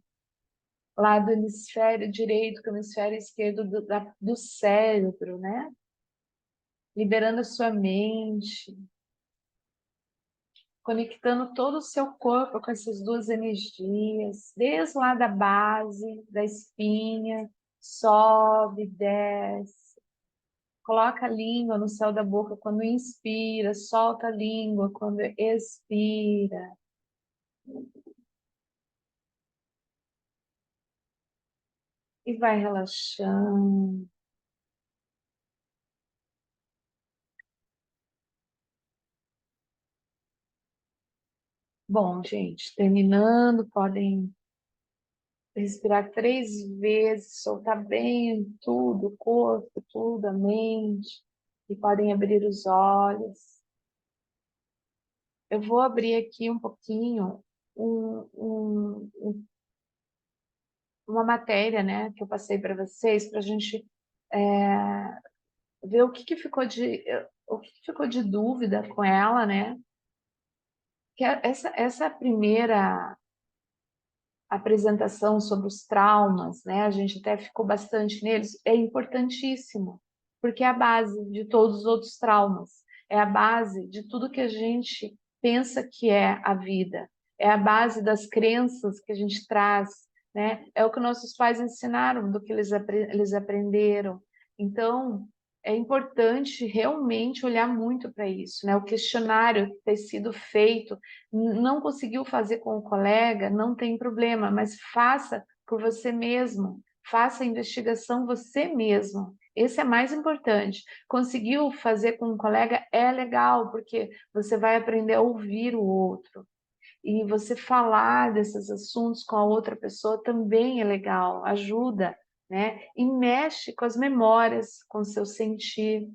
Lá do hemisfério direito com o hemisfério esquerdo do cérebro, né? Liberando a sua mente, conectando todo o seu corpo com essas duas energias, desde lá da base, da espinha, sobe, desce. Coloca a língua no céu da boca quando inspira, solta a língua quando expira. E vai relaxando. Bom, gente, terminando, podem respirar 3 vezes, soltar bem tudo, o corpo, tudo, a mente, e podem abrir os olhos. Eu vou abrir aqui um pouquinho uma matéria, né, que eu passei para vocês, para a gente ver o que que ficou de dúvida com ela, né? Que essa primeira apresentação sobre os traumas, né? A gente até ficou bastante neles, é importantíssimo, porque é a base de todos os outros traumas, é a base de tudo que a gente pensa que é a vida, é a base das crenças que a gente traz, né? É o que nossos pais ensinaram, do que eles aprenderam. Então, é importante realmente olhar muito para isso, né? O questionário ter sido feito, não conseguiu fazer com o colega, não tem problema, mas faça por você mesmo, faça a investigação você mesmo. Esse é mais importante. Conseguiu fazer com um colega é legal, porque você vai aprender a ouvir o outro. E você falar desses assuntos com a outra pessoa também é legal, ajuda, né? E mexe com as memórias, com o seu sentir.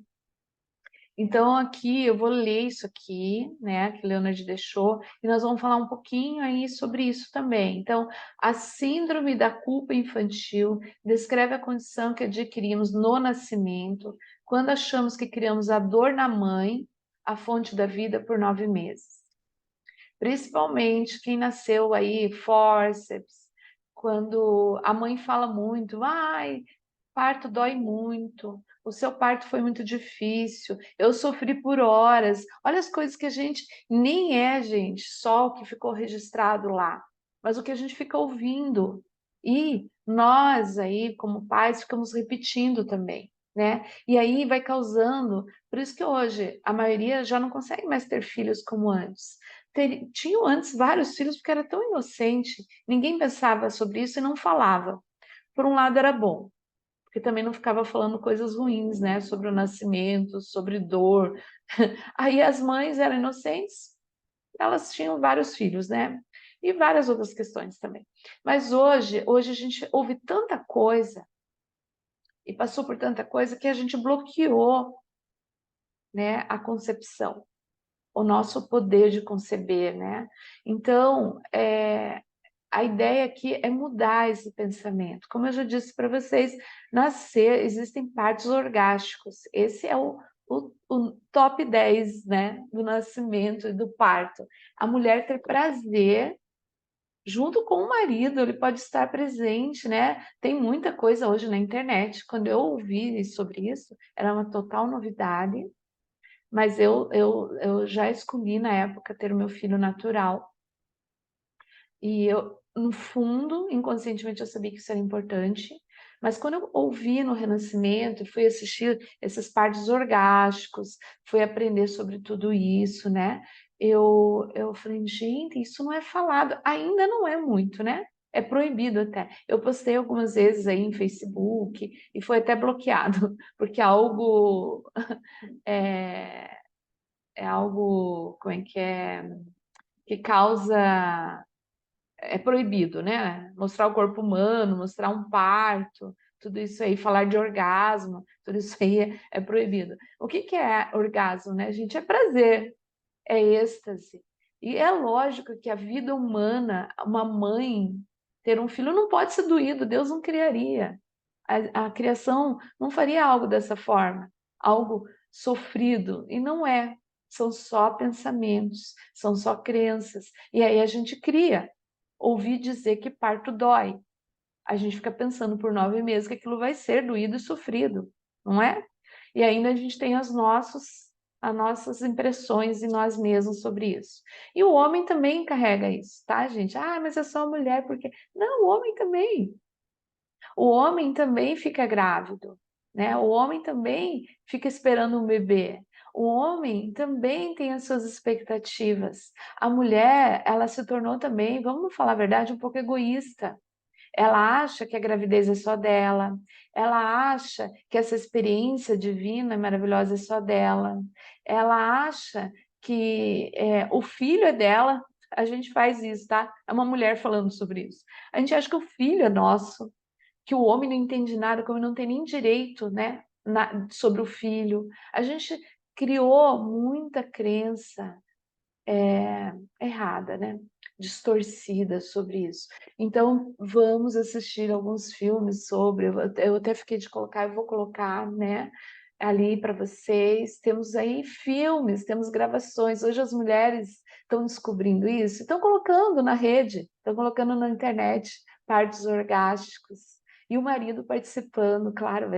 Então, aqui eu vou ler isso aqui, né, que Leonard deixou, e nós vamos falar um pouquinho aí sobre isso também. Então, a síndrome da culpa infantil descreve a condição que adquirimos no nascimento, quando achamos que criamos a dor na mãe, a fonte da vida, por 9 meses. Principalmente quem nasceu aí, fórceps, quando a mãe fala muito, ai, parto dói muito, o seu parto foi muito difícil, eu sofri por horas. Olha as coisas que a gente nem é, gente, só o que ficou registrado lá, mas o que a gente fica ouvindo. E nós aí, como pais, ficamos repetindo também, né? E aí vai causando, por isso que hoje a maioria já não consegue mais ter filhos como antes. Tinham antes vários filhos porque era tão inocente, ninguém pensava sobre isso e não falava. Por um lado era bom, porque também não ficava falando coisas ruins, né, sobre o nascimento, sobre dor. Aí as mães eram inocentes, elas tinham vários filhos, né? E várias outras questões também. Mas hoje a gente ouve tanta coisa e passou por tanta coisa que a gente bloqueou, né, a concepção, o nosso poder de conceber, né? Então, a ideia aqui é mudar esse pensamento. Como eu já disse para vocês, nascer, existem partos orgásticos. Esse é o top 10, né, do nascimento e do parto. A mulher ter prazer junto com o marido, ele pode estar presente, né? Tem muita coisa hoje na internet. Quando eu ouvi sobre isso, era uma total novidade, mas eu já escolhi na época ter o meu filho natural. E eu, no fundo, inconscientemente, eu sabia que isso era importante, mas quando eu ouvi no Renascimento, fui assistir esses partos orgásticos, fui aprender sobre tudo isso, né? Eu falei, gente, isso não é falado, ainda não é muito, né? É proibido até. Eu postei algumas vezes aí em Facebook e foi até bloqueado, porque é algo, é, é algo, como é que causa é proibido, né? Mostrar o corpo humano, mostrar um parto, tudo isso aí, falar de orgasmo, tudo isso aí é proibido. O que que é orgasmo, né, gente? É prazer, é êxtase. E é lógico que a vida humana, uma mãe ter um filho não pode ser doído, Deus não criaria. A criação não faria algo dessa forma, algo sofrido, e não é. São só pensamentos, são só crenças. E aí a gente cria. Ouvi dizer que parto dói. A gente fica pensando por 9 meses que aquilo vai ser doído e sofrido, não é? E ainda a gente tem as nossas impressões em nós mesmos sobre isso. E o homem também carrega isso, tá, gente? Ah, mas é só a mulher, porque. Não, o homem também. O homem também fica grávido, né? O homem também fica esperando um bebê. O homem também tem as suas expectativas. A mulher, ela se tornou também, vamos falar a verdade, um pouco egoísta. Ela acha que a gravidez é só dela, ela acha que essa experiência divina, maravilhosa, é só dela, ela acha que o filho é dela. A gente faz isso, tá? É uma mulher falando sobre isso. A gente acha que o filho é nosso, que o homem não entende nada, que o homem não tem nem direito, né, sobre o filho. A gente criou muita crença errada, né? Distorcida sobre isso. Então, vamos assistir alguns filmes sobre. Eu até fiquei de colocar, eu vou colocar, né? Ali para vocês. Temos aí filmes, temos gravações. Hoje as mulheres estão descobrindo isso, estão colocando na rede, estão colocando na internet partos orgásticos. E o marido participando, claro,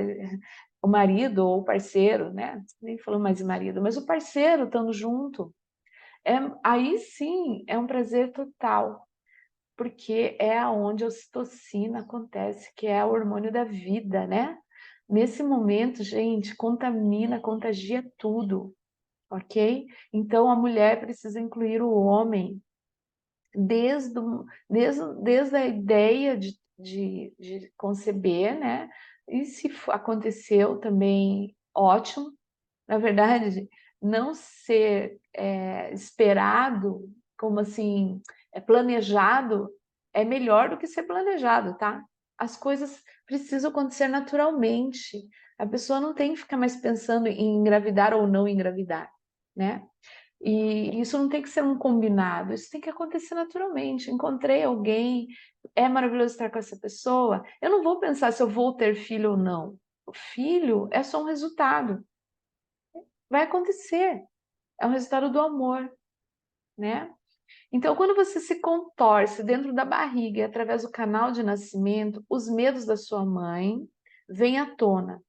o marido ou o parceiro, né? Nem falou mais de marido, mas o parceiro estando junto aí sim é um prazer total, porque é aonde a ocitocina acontece, que é o hormônio da vida, né? Nesse momento, gente, contamina, contagia tudo, ok? Então a mulher precisa incluir o homem desde a ideia de conceber, né? E se aconteceu também, ótimo. Na verdade, não ser esperado, como assim, planejado, é melhor do que ser planejado, tá? As coisas precisam acontecer naturalmente. A pessoa não tem que ficar mais pensando em engravidar ou não engravidar, né? E isso não tem que ser um combinado, isso tem que acontecer naturalmente. Encontrei alguém, é maravilhoso estar com essa pessoa. Eu não vou pensar se eu vou ter filho ou não. O filho é só um resultado. Vai acontecer. É um resultado do amor, né? Então, quando você se contorce dentro da barriga e através do canal de nascimento, os medos da sua mãe vêm à tona.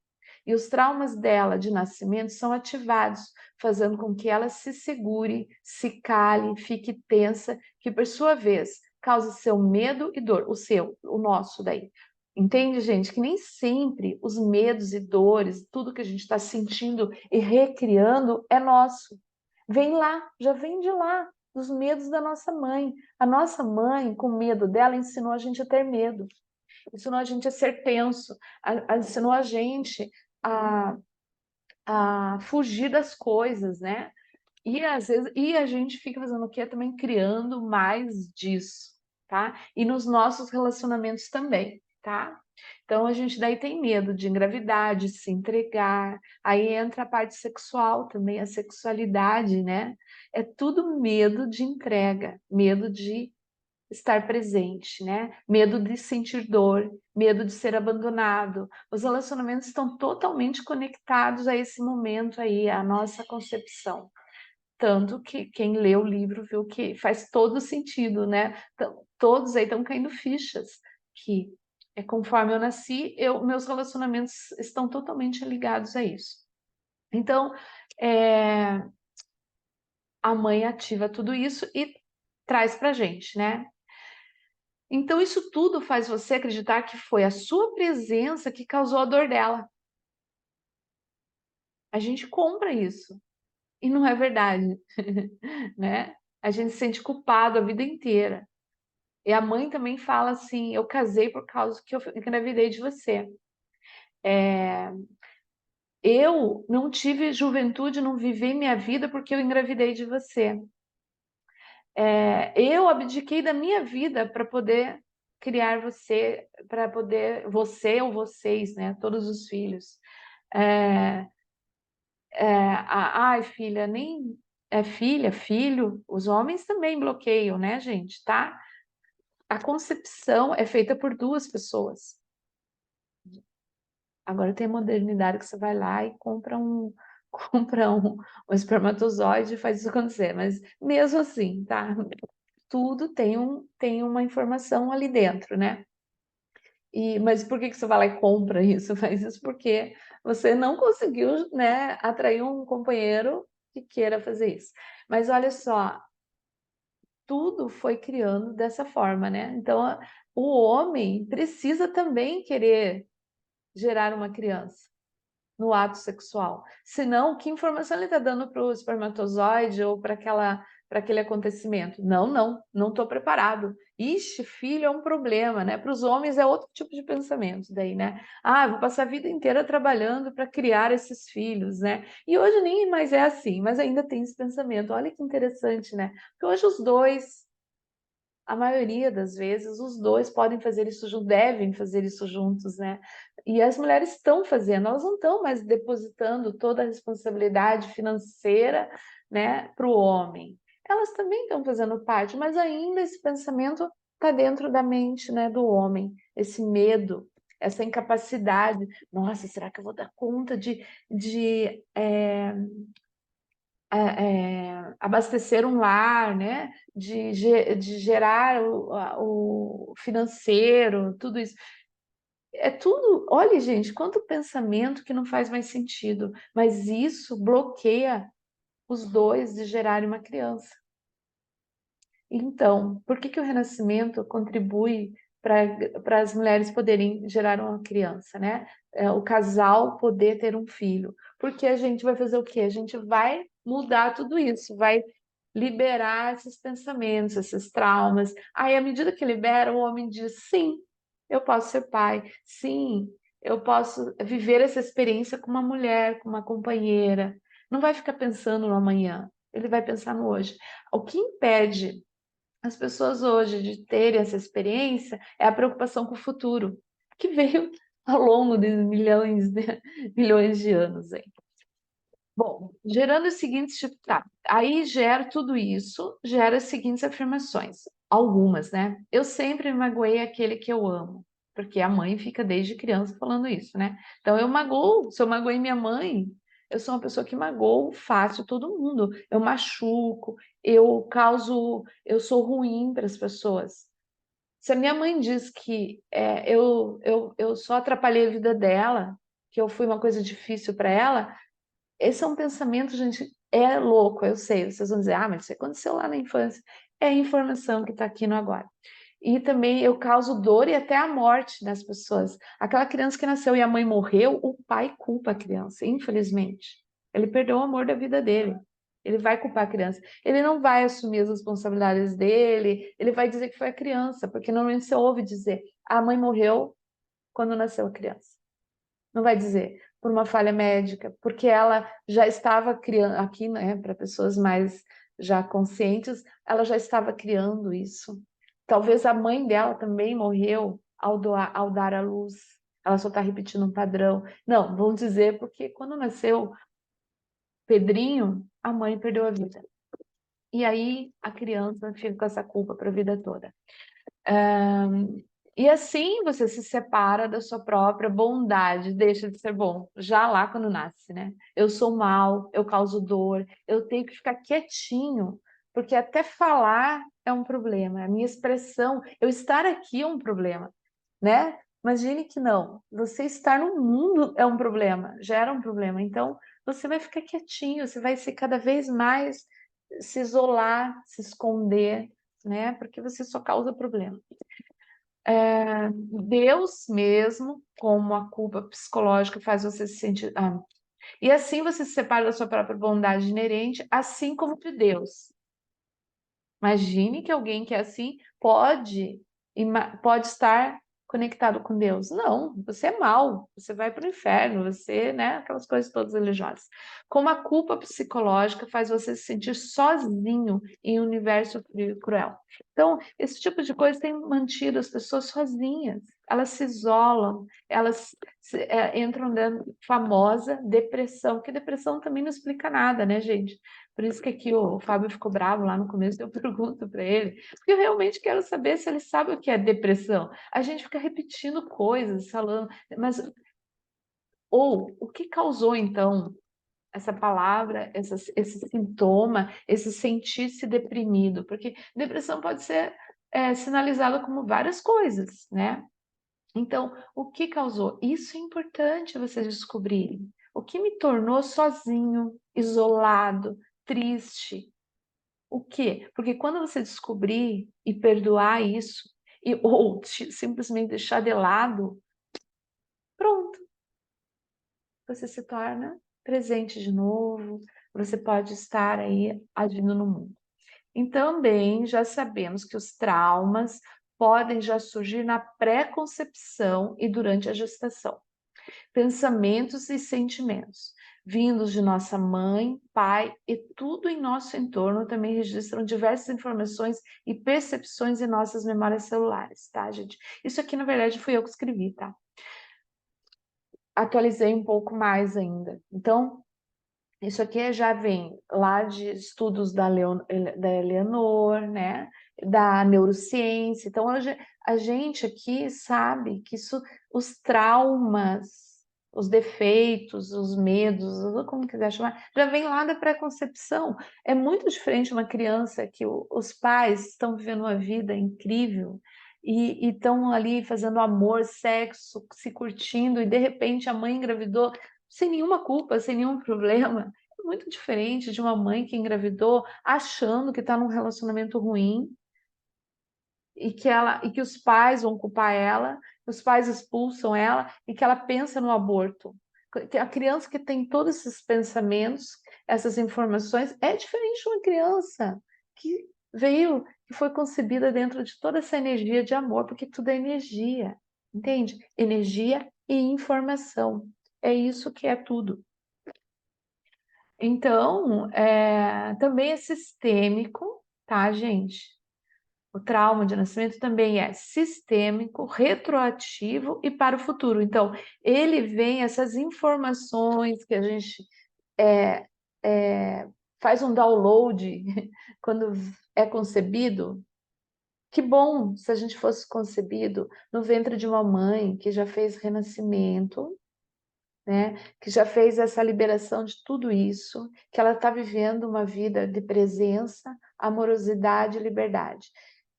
E os traumas dela de nascimento são ativados, fazendo com que ela se segure, se cale, fique tensa, que por sua vez causa seu medo e dor, o seu, o nosso daí. Entende, gente? Que nem sempre os medos e dores, tudo que a gente está sentindo e recriando é nosso. Vem lá, já vem de lá, dos medos da nossa mãe. A nossa mãe, com medo dela, ensinou a gente a ter medo, ensinou a gente a ser tenso, ensinou a gente a, a fugir das coisas, né? E às vezes, e a gente fica fazendo o quê? Também criando mais disso, tá? E nos nossos relacionamentos também, tá? Então a gente daí tem medo de engravidar, de se entregar. Aí entra a parte sexual também, a sexualidade, né? É tudo medo de entrega, medo de estar presente, né? Medo de sentir dor, medo de ser abandonado. Os relacionamentos estão totalmente conectados a esse momento aí, a nossa concepção. Tanto que quem lê o livro viu que faz todo sentido, né? Então, todos aí estão caindo fichas que é conforme eu nasci, meus relacionamentos estão totalmente ligados a isso. Então, a mãe ativa tudo isso e traz pra gente, né? Então, isso tudo faz você acreditar que foi a sua presença que causou a dor dela. A gente compra isso. E não é verdade, né? A gente se sente culpado a vida inteira. E a mãe também fala assim: eu casei por causa que eu engravidei de você. Eu não tive juventude, não vivi minha vida porque eu engravidei de você. Eu abdiquei da minha vida para poder criar você, para poder você ou vocês, né? Todos os filhos. É, ai, filha, nem é filha, filho. Os homens também bloqueiam, né, gente? Tá? A concepção é feita por duas pessoas. Agora tem a modernidade que você vai lá e compra compra um espermatozoide e faz isso acontecer. Mas mesmo assim, tá? Tudo tem uma informação ali dentro, né? Mas por que você vai lá e compra isso? Faz isso porque você não conseguiu, né, atrair um companheiro que queira fazer isso. Mas olha só, tudo foi criando dessa forma, né? Então, o homem precisa também querer gerar uma criança no ato sexual. Senão, que informação ele está dando para o espermatozoide ou para aquele acontecimento? Não estou preparado. Ixi, filho é um problema, né? Para os homens é outro tipo de pensamento daí, né? Ah, vou passar a vida inteira trabalhando para criar esses filhos, né? E hoje nem mais é assim, mas ainda tem esse pensamento. Olha que interessante, né? Porque hoje os dois, a maioria das vezes, os dois podem fazer isso juntos, devem fazer isso juntos, né? E as mulheres estão fazendo, elas não estão mais depositando toda a responsabilidade financeira, né, para o homem. Elas também estão fazendo parte, mas ainda esse pensamento está dentro da mente, né, do homem, esse medo, essa incapacidade. Nossa, será que eu vou dar conta de abastecer um lar, né? De gerar o financeiro, tudo isso. É tudo. Olha, gente, quanto pensamento que não faz mais sentido, mas isso bloqueia os dois de gerarem uma criança. Então, por que o renascimento contribui para as mulheres poderem gerar uma criança, né? O casal poder ter um filho. Porque a gente vai fazer o quê? A gente vai mudar tudo isso, vai liberar esses pensamentos, esses traumas. Aí, à medida que libera, o homem diz: sim, eu posso ser pai, sim, eu posso viver essa experiência com uma mulher, com uma companheira. Não vai ficar pensando no amanhã, ele vai pensar no hoje. O que impede as pessoas hoje de terem essa experiência é a preocupação com o futuro, que veio ao longo de milhões de anos aí. Bom, gerando os seguintes, tá, aí gera tudo isso, gera as seguintes afirmações, algumas, né? Eu sempre magoei aquele que eu amo, porque a mãe fica desde criança falando isso, né? Então eu magoo, se eu magoei minha mãe, eu sou uma pessoa que magoo fácil todo mundo, eu machuco, eu causo, eu sou ruim para as pessoas. Se a minha mãe diz que eu só atrapalhei a vida dela, que eu fui uma coisa difícil para ela, esse é um pensamento, gente, é louco, eu sei. Vocês vão dizer, ah, mas isso aconteceu lá na infância. É a informação que está aqui no agora. E também eu causo dor e até a morte das pessoas. Aquela criança que nasceu e a mãe morreu, o pai culpa a criança, infelizmente. Ele perdeu o amor da vida dele. Ele vai culpar a criança. Ele não vai assumir as responsabilidades dele, ele vai dizer que foi a criança, porque normalmente você ouve dizer, a mãe morreu quando nasceu a criança. Não vai dizer por uma falha médica, porque ela já estava criando, aqui, né, para pessoas mais já conscientes, ela já estava criando isso. Talvez a mãe dela também morreu ao dar à luz. Ela só está repetindo um padrão. Não, vão dizer porque quando nasceu Pedrinho, a mãe perdeu a vida. E aí a criança fica com essa culpa para a vida toda. E assim você se separa da sua própria bondade, deixa de ser bom, já lá quando nasce, né? Eu sou mal, eu causo dor, eu tenho que ficar quietinho, porque até falar é um problema, a minha expressão, eu estar aqui é um problema, né? Imagine que não, você estar no mundo é um problema, já era um problema, então você vai ficar quietinho, você vai ser cada vez mais se isolar, se esconder, né? Porque você só causa problema. Deus mesmo, como a culpa psicológica faz você se sentir. E assim você se separa da sua própria bondade inerente, assim como de Deus. Imagine que alguém que é assim pode estar conectado com Deus. Não, você é mau, você vai para o inferno, você, né, aquelas coisas todas religiosas. Como a culpa psicológica faz você se sentir sozinho em um universo frio e cruel. Então, esse tipo de coisa tem mantido as pessoas sozinhas. Elas se isolam, entram dentro da famosa depressão, que depressão também não explica nada, né, gente? Por isso que aqui o Fábio ficou bravo lá no começo, eu pergunto para ele, porque eu realmente quero saber se ele sabe o que é depressão. A gente fica repetindo coisas, falando, mas ou o que causou então essa palavra, esse sintoma, esse sentir-se deprimido? Porque depressão pode ser sinalizada como várias coisas, né? Então, o que causou? Isso é importante vocês descobrirem. O que me tornou sozinho, isolado, triste? O quê? Porque quando você descobrir e perdoar isso, ou simplesmente deixar de lado, pronto, você se torna presente de novo, você pode estar aí agindo no mundo. E também já sabemos que os traumas podem já surgir na pré-concepção e durante a gestação. Pensamentos e sentimentos vindos de nossa mãe, pai e tudo em nosso entorno também registram diversas informações e percepções em nossas memórias celulares, tá, gente? Isso aqui, na verdade, fui eu que escrevi, tá? Atualizei um pouco mais ainda. Então, isso aqui já vem lá de estudos da Eleanor, né? Da neurociência. Então, hoje, a gente aqui sabe que os traumas, os defeitos, os medos, como quiser chamar, já vem lá da pré-concepção. É muito diferente uma criança que os pais estão vivendo uma vida incrível e estão ali fazendo amor, sexo, se curtindo, e de repente a mãe engravidou sem nenhuma culpa, sem nenhum problema. É muito diferente de uma mãe que engravidou achando que está num relacionamento ruim e que os pais vão culpar ela, os pais expulsam ela e que ela pensa no aborto. A criança que tem todos esses pensamentos, essas informações, é diferente de uma criança que que foi concebida dentro de toda essa energia de amor, porque tudo é energia, entende? Energia e informação. É isso que é tudo. Então, também é sistêmico, tá, gente? O trauma de nascimento também é sistêmico, retroativo e para o futuro. Então, ele vem, essas informações que a gente é, é, faz um download quando é concebido. Que bom se a gente fosse concebido no ventre de uma mãe que já fez renascimento, né? Que já fez essa liberação de tudo isso, que ela está vivendo uma vida de presença, amorosidade e liberdade,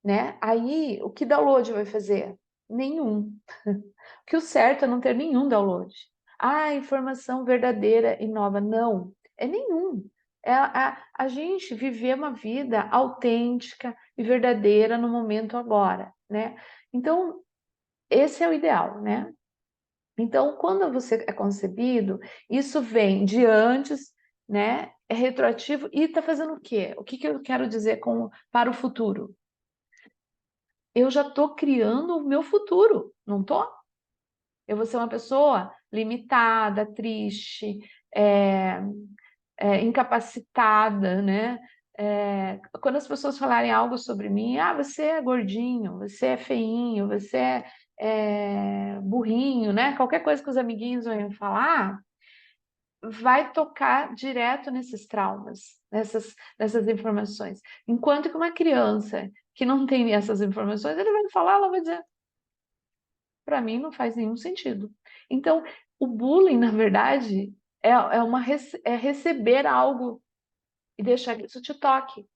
né? Aí, o que download vai fazer? Nenhum. O que o certo é não ter nenhum download. Ah, informação verdadeira e nova. Não, é nenhum. É a gente viver uma vida autêntica e verdadeira no momento agora, né? Então, esse é o ideal, né? Então, quando você é concebido, isso vem de antes, né? É retroativo e está fazendo o quê? O que eu quero dizer com para o futuro? Eu já estou criando o meu futuro, não estou? Eu vou ser uma pessoa limitada, triste, incapacitada, né? Quando as pessoas falarem algo sobre mim, você é gordinho, você é feinho, você é burrinho, né? Qualquer coisa que os amiguinhos venham falar, vai tocar direto nesses traumas, nessas informações. Enquanto que uma criança que não tem essas informações, ele vai falar, ela vai dizer, para mim não faz nenhum sentido. Então, o bullying, na verdade, é receber algo e deixar que isso te toque,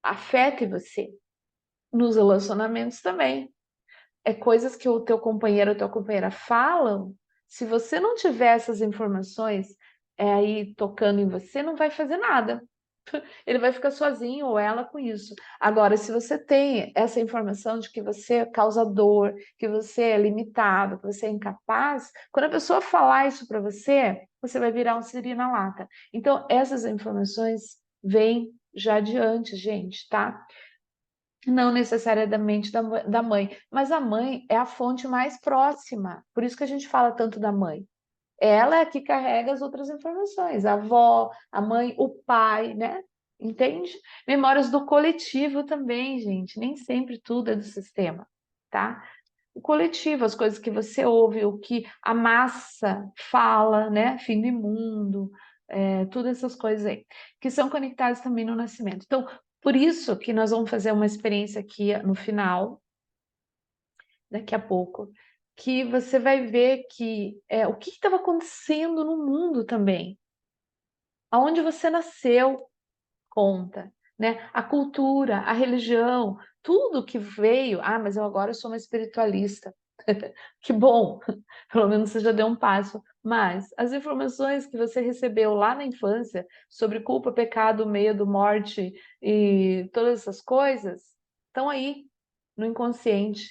afete você. Nos relacionamentos também. É coisas que o teu companheiro ou tua companheira falam, se você não tiver essas informações aí tocando em você, não vai fazer nada. Ele vai ficar sozinho ou ela com isso. Agora, se você tem essa informação de que você é causador, que você é limitado, que você é incapaz, quando a pessoa falar isso para você, você vai virar um siri na lata. Então, essas informações vêm já adiante, gente, tá? Não necessariamente da mãe, mas a mãe é a fonte mais próxima. Por isso que a gente fala tanto da mãe. Ela é que carrega as outras informações, a avó, a mãe, o pai, né? Entende? Memórias do coletivo também, gente. Nem sempre tudo é do sistema, tá? O coletivo, as coisas que você ouve, o que a massa fala, né? Fim do mundo, todas essas coisas aí, que são conectadas também no nascimento. Então, por isso que nós vamos fazer uma experiência aqui no final, daqui a pouco, que você vai ver que o que estava acontecendo no mundo também. Aonde você nasceu conta, né? A cultura, a religião, tudo que veio. Ah, mas eu agora sou uma espiritualista. Que bom, pelo menos você já deu um passo. Mas as informações que você recebeu lá na infância sobre culpa, pecado, medo, morte e todas essas coisas estão aí no inconsciente,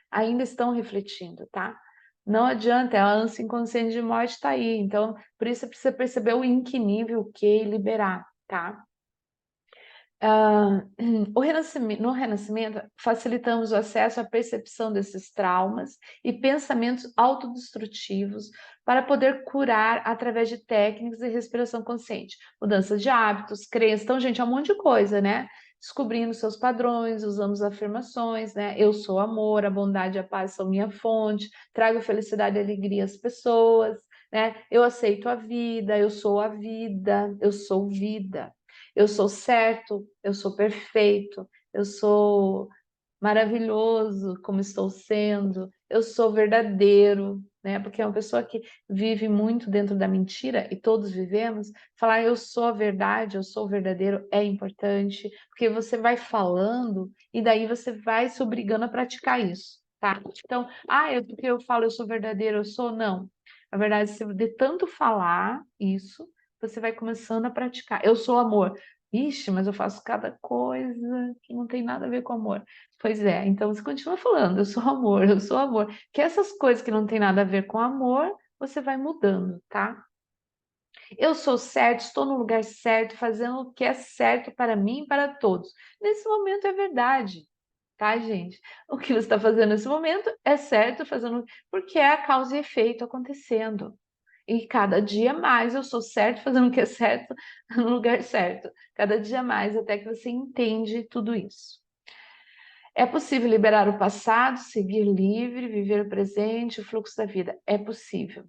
ainda estão refletindo, tá? Não adianta, a ânsia inconsciente de morte está aí. Então, por isso você precisa perceber o em que nível o que e liberar, tá? No Renascimento, facilitamos o acesso à percepção desses traumas e pensamentos autodestrutivos para poder curar através de técnicas de respiração consciente, mudança de hábitos, crenças. Então, gente, é um monte de coisa, né? Descobrindo seus padrões, usamos afirmações, né? Eu sou amor, a bondade e a paz são minha fonte, trago felicidade e alegria às pessoas, né? Eu aceito a vida, eu sou a vida, eu sou vida. Eu sou certo, eu sou perfeito, eu sou maravilhoso como estou sendo, eu sou verdadeiro, né? Porque é uma pessoa que vive muito dentro da mentira, e todos vivemos, falar eu sou a verdade, eu sou o verdadeiro é importante, porque você vai falando e daí você vai se obrigando a praticar isso, tá? Então, porque eu falo eu sou verdadeiro, eu sou, não. Na verdade, se de tanto falar isso, você vai começando a praticar. Eu sou amor. Ixi, mas eu faço cada coisa que não tem nada a ver com amor. Pois é, então você continua falando, eu sou amor, eu sou amor. Que essas coisas que não tem nada a ver com amor, você vai mudando, tá? Eu sou certo, estou no lugar certo, fazendo o que é certo para mim e para todos. Nesse momento é verdade, tá, gente? O que você está fazendo nesse momento é certo, fazendo porque é a causa e efeito acontecendo. E cada dia mais eu sou certo, fazendo o que é certo, no lugar certo. Cada dia mais, até que você entende tudo isso. É possível liberar o passado, seguir livre, viver o presente, o fluxo da vida. É possível.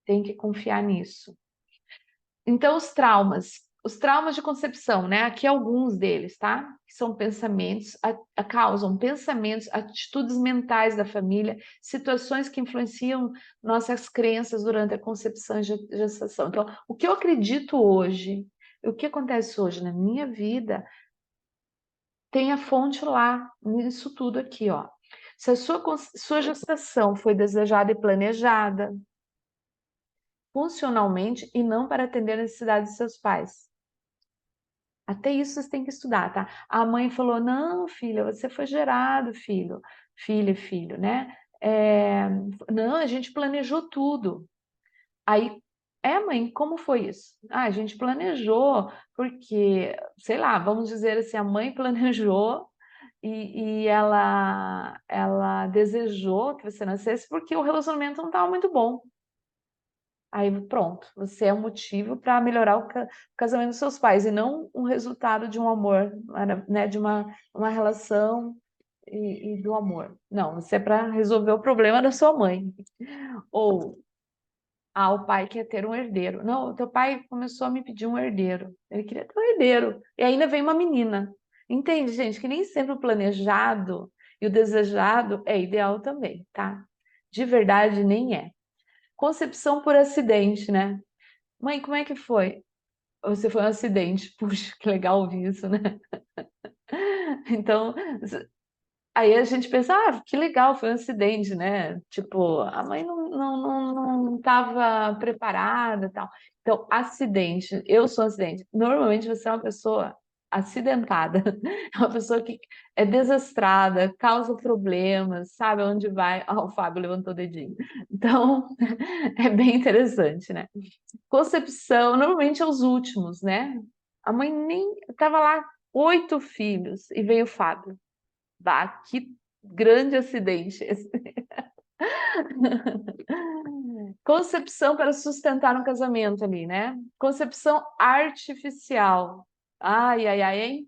Tem que confiar nisso. Então, os traumas de concepção, né? Aqui alguns deles, tá? Que são pensamentos, causam pensamentos, atitudes mentais da família, situações que influenciam nossas crenças durante a concepção e gestação. Então, o que eu acredito hoje, o que acontece hoje na minha vida, tem a fonte lá, nisso tudo aqui, ó. Se a sua gestação foi desejada e planejada, funcionalmente e não para atender a necessidade de seus pais. Até isso vocês têm que estudar, tá? A mãe falou: não, filha, você foi gerado, filho, filha e filho, né? Não, a gente planejou tudo. Aí, mãe, como foi isso? A gente planejou, porque, sei lá, vamos dizer assim, a mãe planejou e ela desejou que você nascesse porque o relacionamento não estava muito bom. Aí pronto, você é um motivo para melhorar o casamento dos seus pais e não um resultado de um amor, né, de uma relação e do amor. Não, você é para resolver o problema da sua mãe. Ou Ah, o pai quer ter um herdeiro. Não, o teu pai começou a me pedir um herdeiro. Ele queria ter um herdeiro. E ainda vem uma menina. Entende, gente? Que nem sempre o planejado e o desejado é ideal também, tá? De verdade, nem é. Concepção por acidente, né? Mãe, como é que foi? Você foi um acidente. Puxa, que legal ouvir isso, né? Então, aí a gente pensa, ah, que legal, foi um acidente, né? Tipo, a mãe não estava preparada e tal. Então, acidente, eu sou um acidente. Normalmente você é uma pessoa acidentada, é uma pessoa que é desastrada, causa problemas, sabe aonde vai? Ah, o Fábio levantou o dedinho. Então, é bem interessante, né? Concepção, normalmente é os últimos, né? A mãe nem estava lá, 8 filhos, e veio o Fábio. Bah, que grande acidente esse. Concepção para sustentar um casamento ali, né? Concepção artificial. Ai, ai, ai, hein?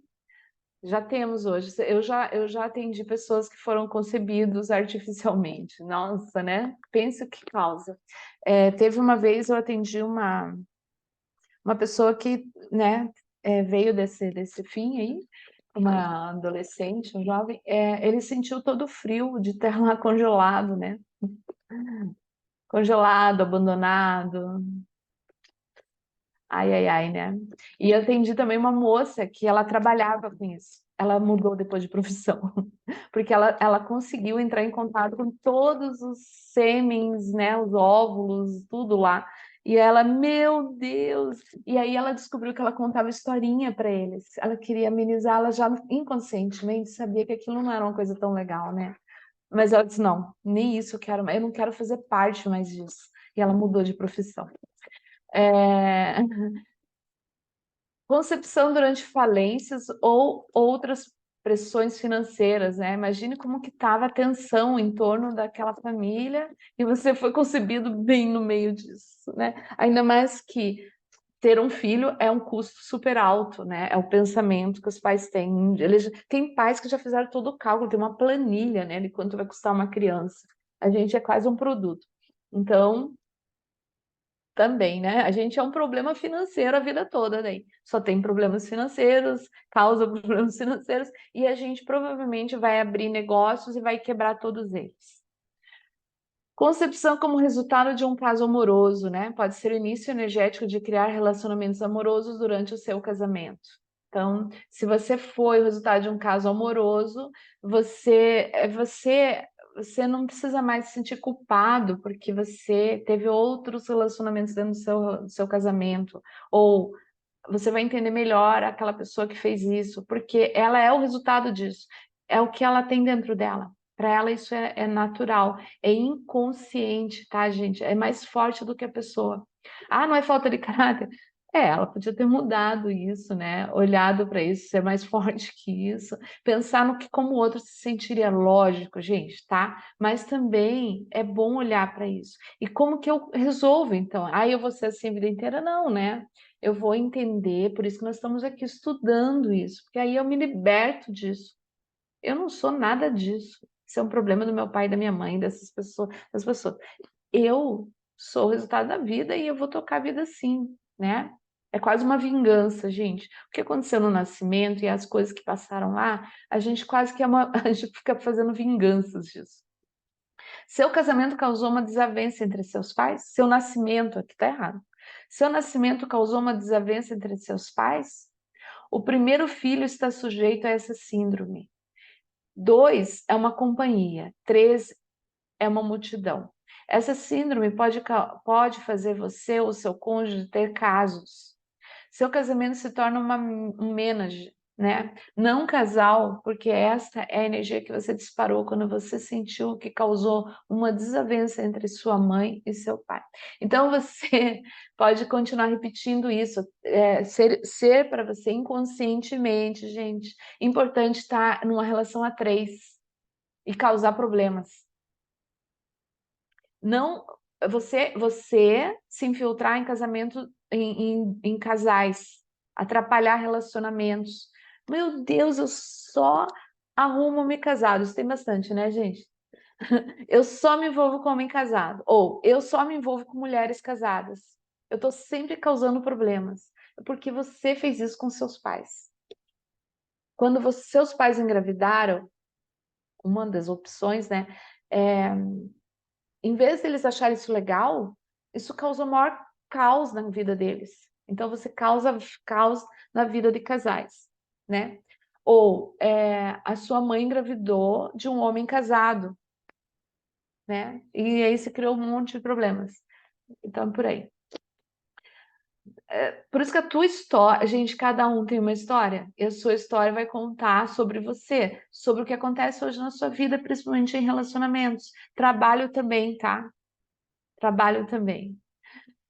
Já temos hoje. Eu já atendi pessoas que foram concebidos artificialmente. Nossa, né? Pense o que causa. Teve uma vez eu atendi uma pessoa que, né, veio desse fim aí, uma adolescente, um jovem, ele sentiu todo o frio de ter lá congelado, né? Congelado, abandonado. Ai, ai, ai, né? E eu atendi também uma moça que ela trabalhava com isso. Ela mudou depois de profissão, porque ela conseguiu entrar em contato com todos os sêmens, né, os óvulos, tudo lá. E ela, meu Deus! E aí ela descobriu que ela contava historinha para eles. Ela queria amenizar, ela já inconscientemente sabia que aquilo não era uma coisa tão legal, né? Mas ela disse, não, nem isso eu quero, eu não quero fazer parte mais disso. E ela mudou de profissão. É, concepção durante falências ou outras pressões financeiras, né? Imagine como que estava a tensão em torno daquela família e você foi concebido bem no meio disso, né? Ainda mais que ter um filho é um custo super alto, né? É o pensamento que os pais têm. Tem pais que já fizeram todo o cálculo, tem uma planilha, né, de quanto vai custar uma criança. A gente é quase um produto. Então, também, né? A gente é um problema financeiro a vida toda, daí. Só tem problemas financeiros, causa problemas financeiros, e a gente provavelmente vai abrir negócios e vai quebrar todos eles. Concepção como resultado de um caso amoroso, né? Pode ser o início energético de criar relacionamentos amorosos durante o seu casamento. Então, se você foi o resultado de um caso amoroso, você não precisa mais se sentir culpado porque você teve outros relacionamentos dentro do seu casamento, ou você vai entender melhor aquela pessoa que fez isso, porque ela é o resultado disso, é o que ela tem dentro dela. Para ela isso é natural, é inconsciente, tá, gente? É mais forte do que a pessoa. Ah, não é falta de caráter? Ela podia ter mudado isso, né? Olhado para isso, ser mais forte que isso, pensar no que como o outro se sentiria, lógico, gente, tá? Mas também é bom olhar para isso. E como que eu resolvo, então? Ah, eu vou ser assim a vida inteira? Não, né? Eu vou entender, por isso que nós estamos aqui estudando isso, porque aí eu me liberto disso. Eu não sou nada disso. Isso é um problema do meu pai, da minha mãe, dessas pessoas, das pessoas. Eu sou o resultado da vida e eu vou tocar a vida assim, né? É quase uma vingança, gente. O que aconteceu no nascimento e as coisas que passaram lá, a gente quase que a gente fica fazendo vinganças disso. Seu casamento causou uma desavença entre seus pais? Seu nascimento, aqui está errado. Seu nascimento causou uma desavença entre seus pais? O primeiro filho está sujeito a essa síndrome. 2 é uma companhia. 3 é uma multidão. Essa síndrome pode fazer você ou seu cônjuge ter casos. Seu casamento se torna um menage, né? Não um casal, porque esta é a energia que você disparou quando você sentiu que causou uma desavença entre sua mãe e seu pai. Então você pode continuar repetindo isso, ser para você inconscientemente, gente. Importante estar numa relação a 3 e causar problemas. Não, você se infiltrar em casamento, em casais, atrapalhar relacionamentos. Meu Deus, eu só arrumo me casado. Isso tem bastante, né, gente? Eu só me envolvo com homem casado. Ou eu só me envolvo com mulheres casadas. Eu tô sempre causando problemas. Porque você fez isso com seus pais. Quando seus pais engravidaram, uma das opções, né? é, Em vez de eles acharem isso legal, isso causa maior caos na vida deles. Então você causa caos na vida de casais, né? Ou a sua mãe engravidou de um homem casado, né? E aí se criou um monte de problemas. Então, por aí. Por isso que a tua história, gente, cada um tem uma história, e a sua história vai contar sobre você, sobre o que acontece hoje na sua vida, principalmente em relacionamentos. Trabalho também, tá? Trabalho também.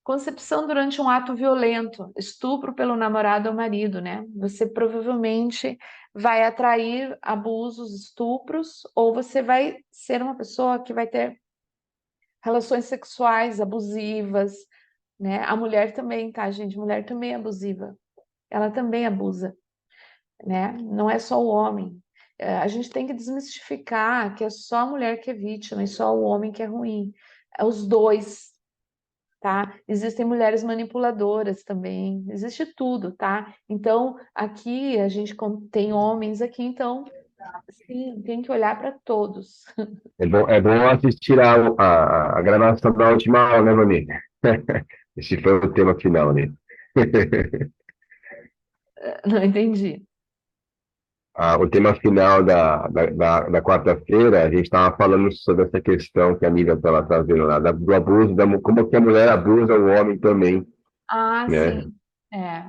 Concepção durante um ato violento, estupro pelo namorado ou marido, né? Você provavelmente vai atrair abusos, estupros, ou você vai ser uma pessoa que vai ter relações sexuais abusivas, né? A mulher também, tá, gente? A mulher também é abusiva. Ela também abusa, né? Não é só o homem. A gente tem que desmistificar que é só a mulher que é vítima e só o homem que é ruim. É os dois, tá? Existem mulheres manipuladoras também, existe tudo, tá? Então, aqui a gente tem homens aqui, então, sim, tem que olhar para todos. É bom assistir a gravação da última aula, né, Vani? Esse foi o tema final, né? Não entendi. O tema final da quarta-feira, a gente estava falando sobre essa questão que a Nívia estava trazendo lá, do abuso, como que a mulher abusa o homem também, Ah, né? sim.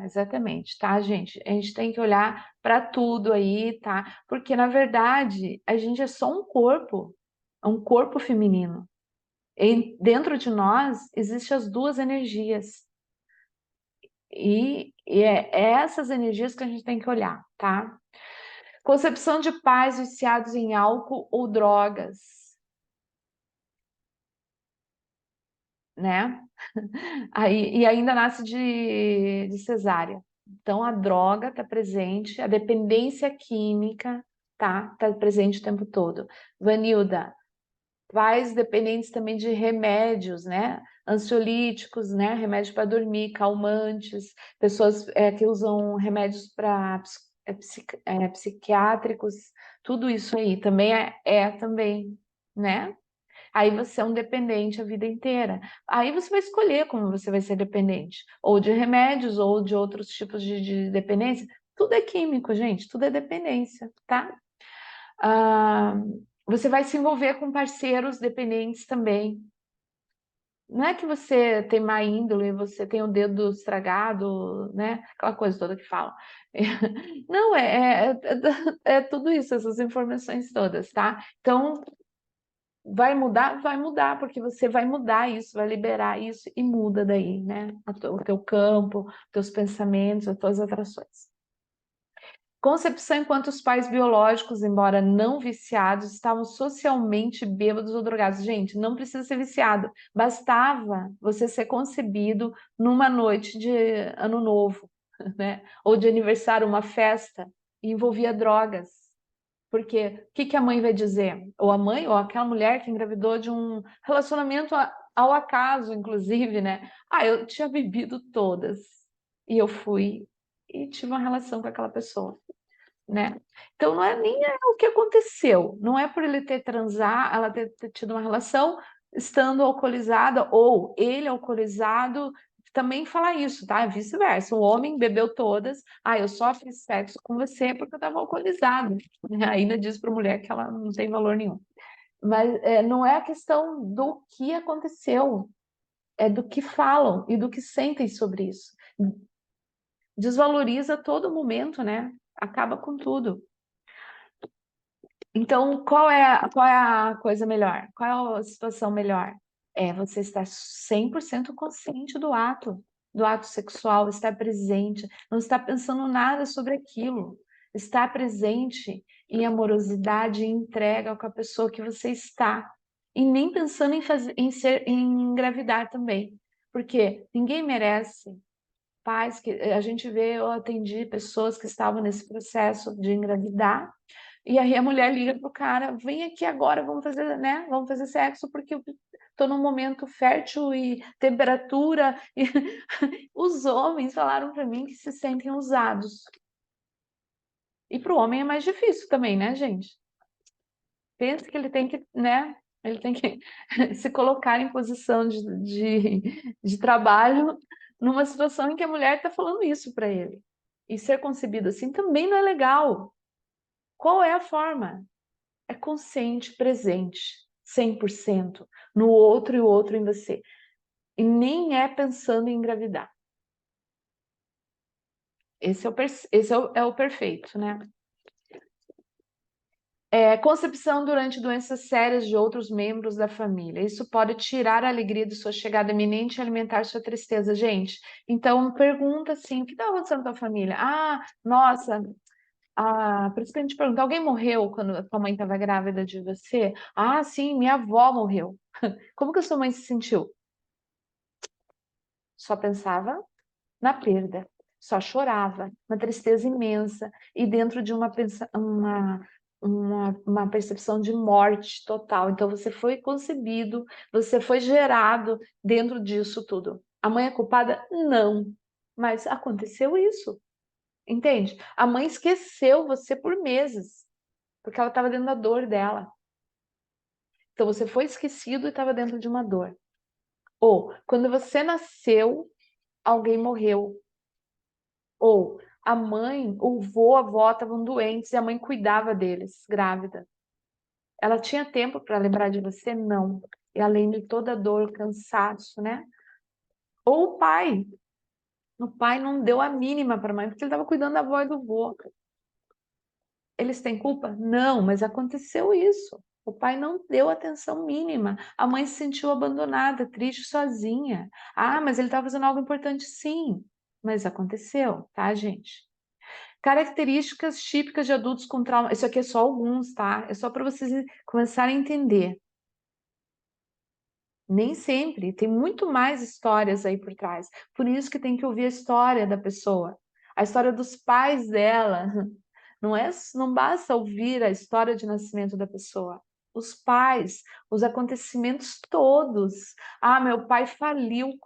Exatamente, tá, gente? A gente tem que olhar para tudo aí, tá? Porque, na verdade, a gente é só é um corpo feminino. E dentro de nós existem as duas energias. E é essas energias que a gente tem que olhar, tá? Concepção de pais viciados em álcool ou drogas, né? Aí, e ainda nasce de cesárea. Então, a droga está presente, a dependência química tá presente o tempo todo. Vanilda, pais dependentes também de remédios, né? Ansiolíticos, né? Remédio para dormir, calmantes, pessoas que usam remédios para psiquiátricos, tudo isso aí também também, né? Aí você é um dependente a vida inteira. Aí você vai escolher como você vai ser dependente, ou de remédios, ou de outros tipos de dependência. Tudo é químico, gente, tudo é dependência, tá? Ah, você vai se envolver com parceiros dependentes também. Não é que você tem má índole, você tem o dedo estragado, né? Aquela coisa toda que fala. Não, é tudo isso, essas informações todas, tá? Então, vai mudar? Vai mudar, porque você vai mudar isso, vai liberar isso e muda daí, né? O teu campo, teus pensamentos, as tuas atrações. Concepção enquanto os pais biológicos, embora não viciados, estavam socialmente bêbados ou drogados. Gente, não precisa ser viciado. Bastava você ser concebido numa noite de ano novo, né? Ou de aniversário, uma festa, e envolvia drogas. Porque o que a mãe vai dizer? Ou a mãe, ou aquela mulher que engravidou de um relacionamento ao acaso, inclusive, né? Ah, eu tinha bebido todas. E eu fui e tive uma relação com aquela pessoa, né? Então não é nem o que aconteceu, não é por ele ter transar, ela ter tido uma relação estando alcoolizada ou ele alcoolizado também falar isso, tá? Vice-versa. O homem bebeu todas, eu só fiz sexo com você porque eu estava alcoolizado. Ainda diz para a mulher que ela não tem valor nenhum. Mas não é a questão do que aconteceu, é do que falam e do que sentem sobre isso. Desvaloriza todo momento, né? Acaba com tudo. Então, qual é a coisa melhor? Qual é a situação melhor? É você estar 100% consciente do ato sexual, estar presente, não estar pensando nada sobre aquilo, estar presente em amorosidade e entrega com a pessoa que você está, e nem pensando em engravidar também, porque ninguém merece. Pais que a gente vê, eu atendi pessoas que estavam nesse processo de engravidar E aí a mulher liga pro cara, vem aqui agora, vamos fazer, né? Vamos fazer sexo porque eu tô num momento fértil e temperatura. E os homens falaram para mim que se sentem usados. E para o homem é mais difícil também, né, gente? Pensa que ele tem que, né? Ele tem que se colocar em posição de trabalho numa situação em que a mulher está falando isso para ele. E ser concebido assim também não é legal. Qual é a forma? É consciente, presente, 100% no outro e o outro em você. E nem é pensando em engravidar. Esse é o perfeito, né? Concepção durante doenças sérias de outros membros da família. Isso pode tirar a alegria de sua chegada iminente e alimentar sua tristeza. Gente, então pergunta assim, o que está acontecendo com a família? Ah, nossa, por isso que a gente pergunta, alguém morreu quando a tua mãe estava grávida de você? Ah, sim, minha avó morreu. Como que a sua mãe se sentiu? Só pensava na perda, só chorava, uma tristeza imensa, e dentro de uma percepção de morte total. Então, você foi concebido, você foi gerado dentro disso tudo. A mãe é culpada? Não, mas aconteceu isso, entende? A mãe esqueceu você por meses, porque ela estava dentro da dor dela. Então, você foi esquecido e estava dentro de uma dor. Ou, quando você nasceu, alguém morreu. Ou a mãe, o vô, a avó estavam doentes e a mãe cuidava deles, grávida. Ela tinha tempo para lembrar de você? Não. E além de toda a dor, cansaço, né? Ou o pai não deu a mínima para a mãe, porque ele estava cuidando da avó e do vô. Eles têm culpa? Não, mas aconteceu isso. O pai não deu atenção mínima. A mãe se sentiu abandonada, triste, sozinha. Ah, mas ele estava fazendo algo importante, sim. Mas aconteceu, tá, gente? Características típicas de adultos com trauma. Isso aqui é só alguns, tá? É só para vocês começarem a entender. Nem sempre, tem muito mais histórias aí por trás. Por isso que tem que ouvir a história da pessoa, a história dos pais dela. Não basta ouvir a história de nascimento da pessoa. Os pais, os acontecimentos todos. Ah, meu pai faliu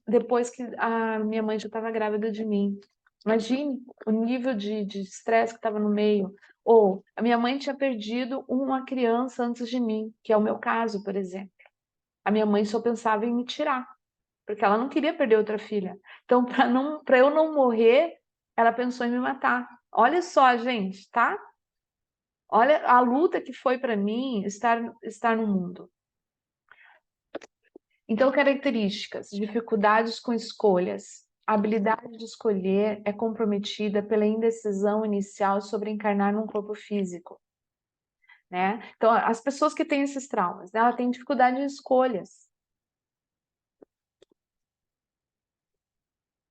depois que a minha mãe já estava grávida de mim. Imagine o nível de estresse que estava no meio. Ou a minha mãe tinha perdido uma criança antes de mim, que é o meu caso, por exemplo. A minha mãe só pensava em me tirar, porque ela não queria perder outra filha. Então, para eu não morrer, ela pensou em me matar. Olha só, gente, tá? Olha a luta que foi para mim estar no mundo. Então, características: dificuldades com escolhas. A habilidade de escolher é comprometida pela indecisão inicial sobre encarnar num corpo físico, né? Então, as pessoas que têm esses traumas, né, ela tem dificuldade de escolhas.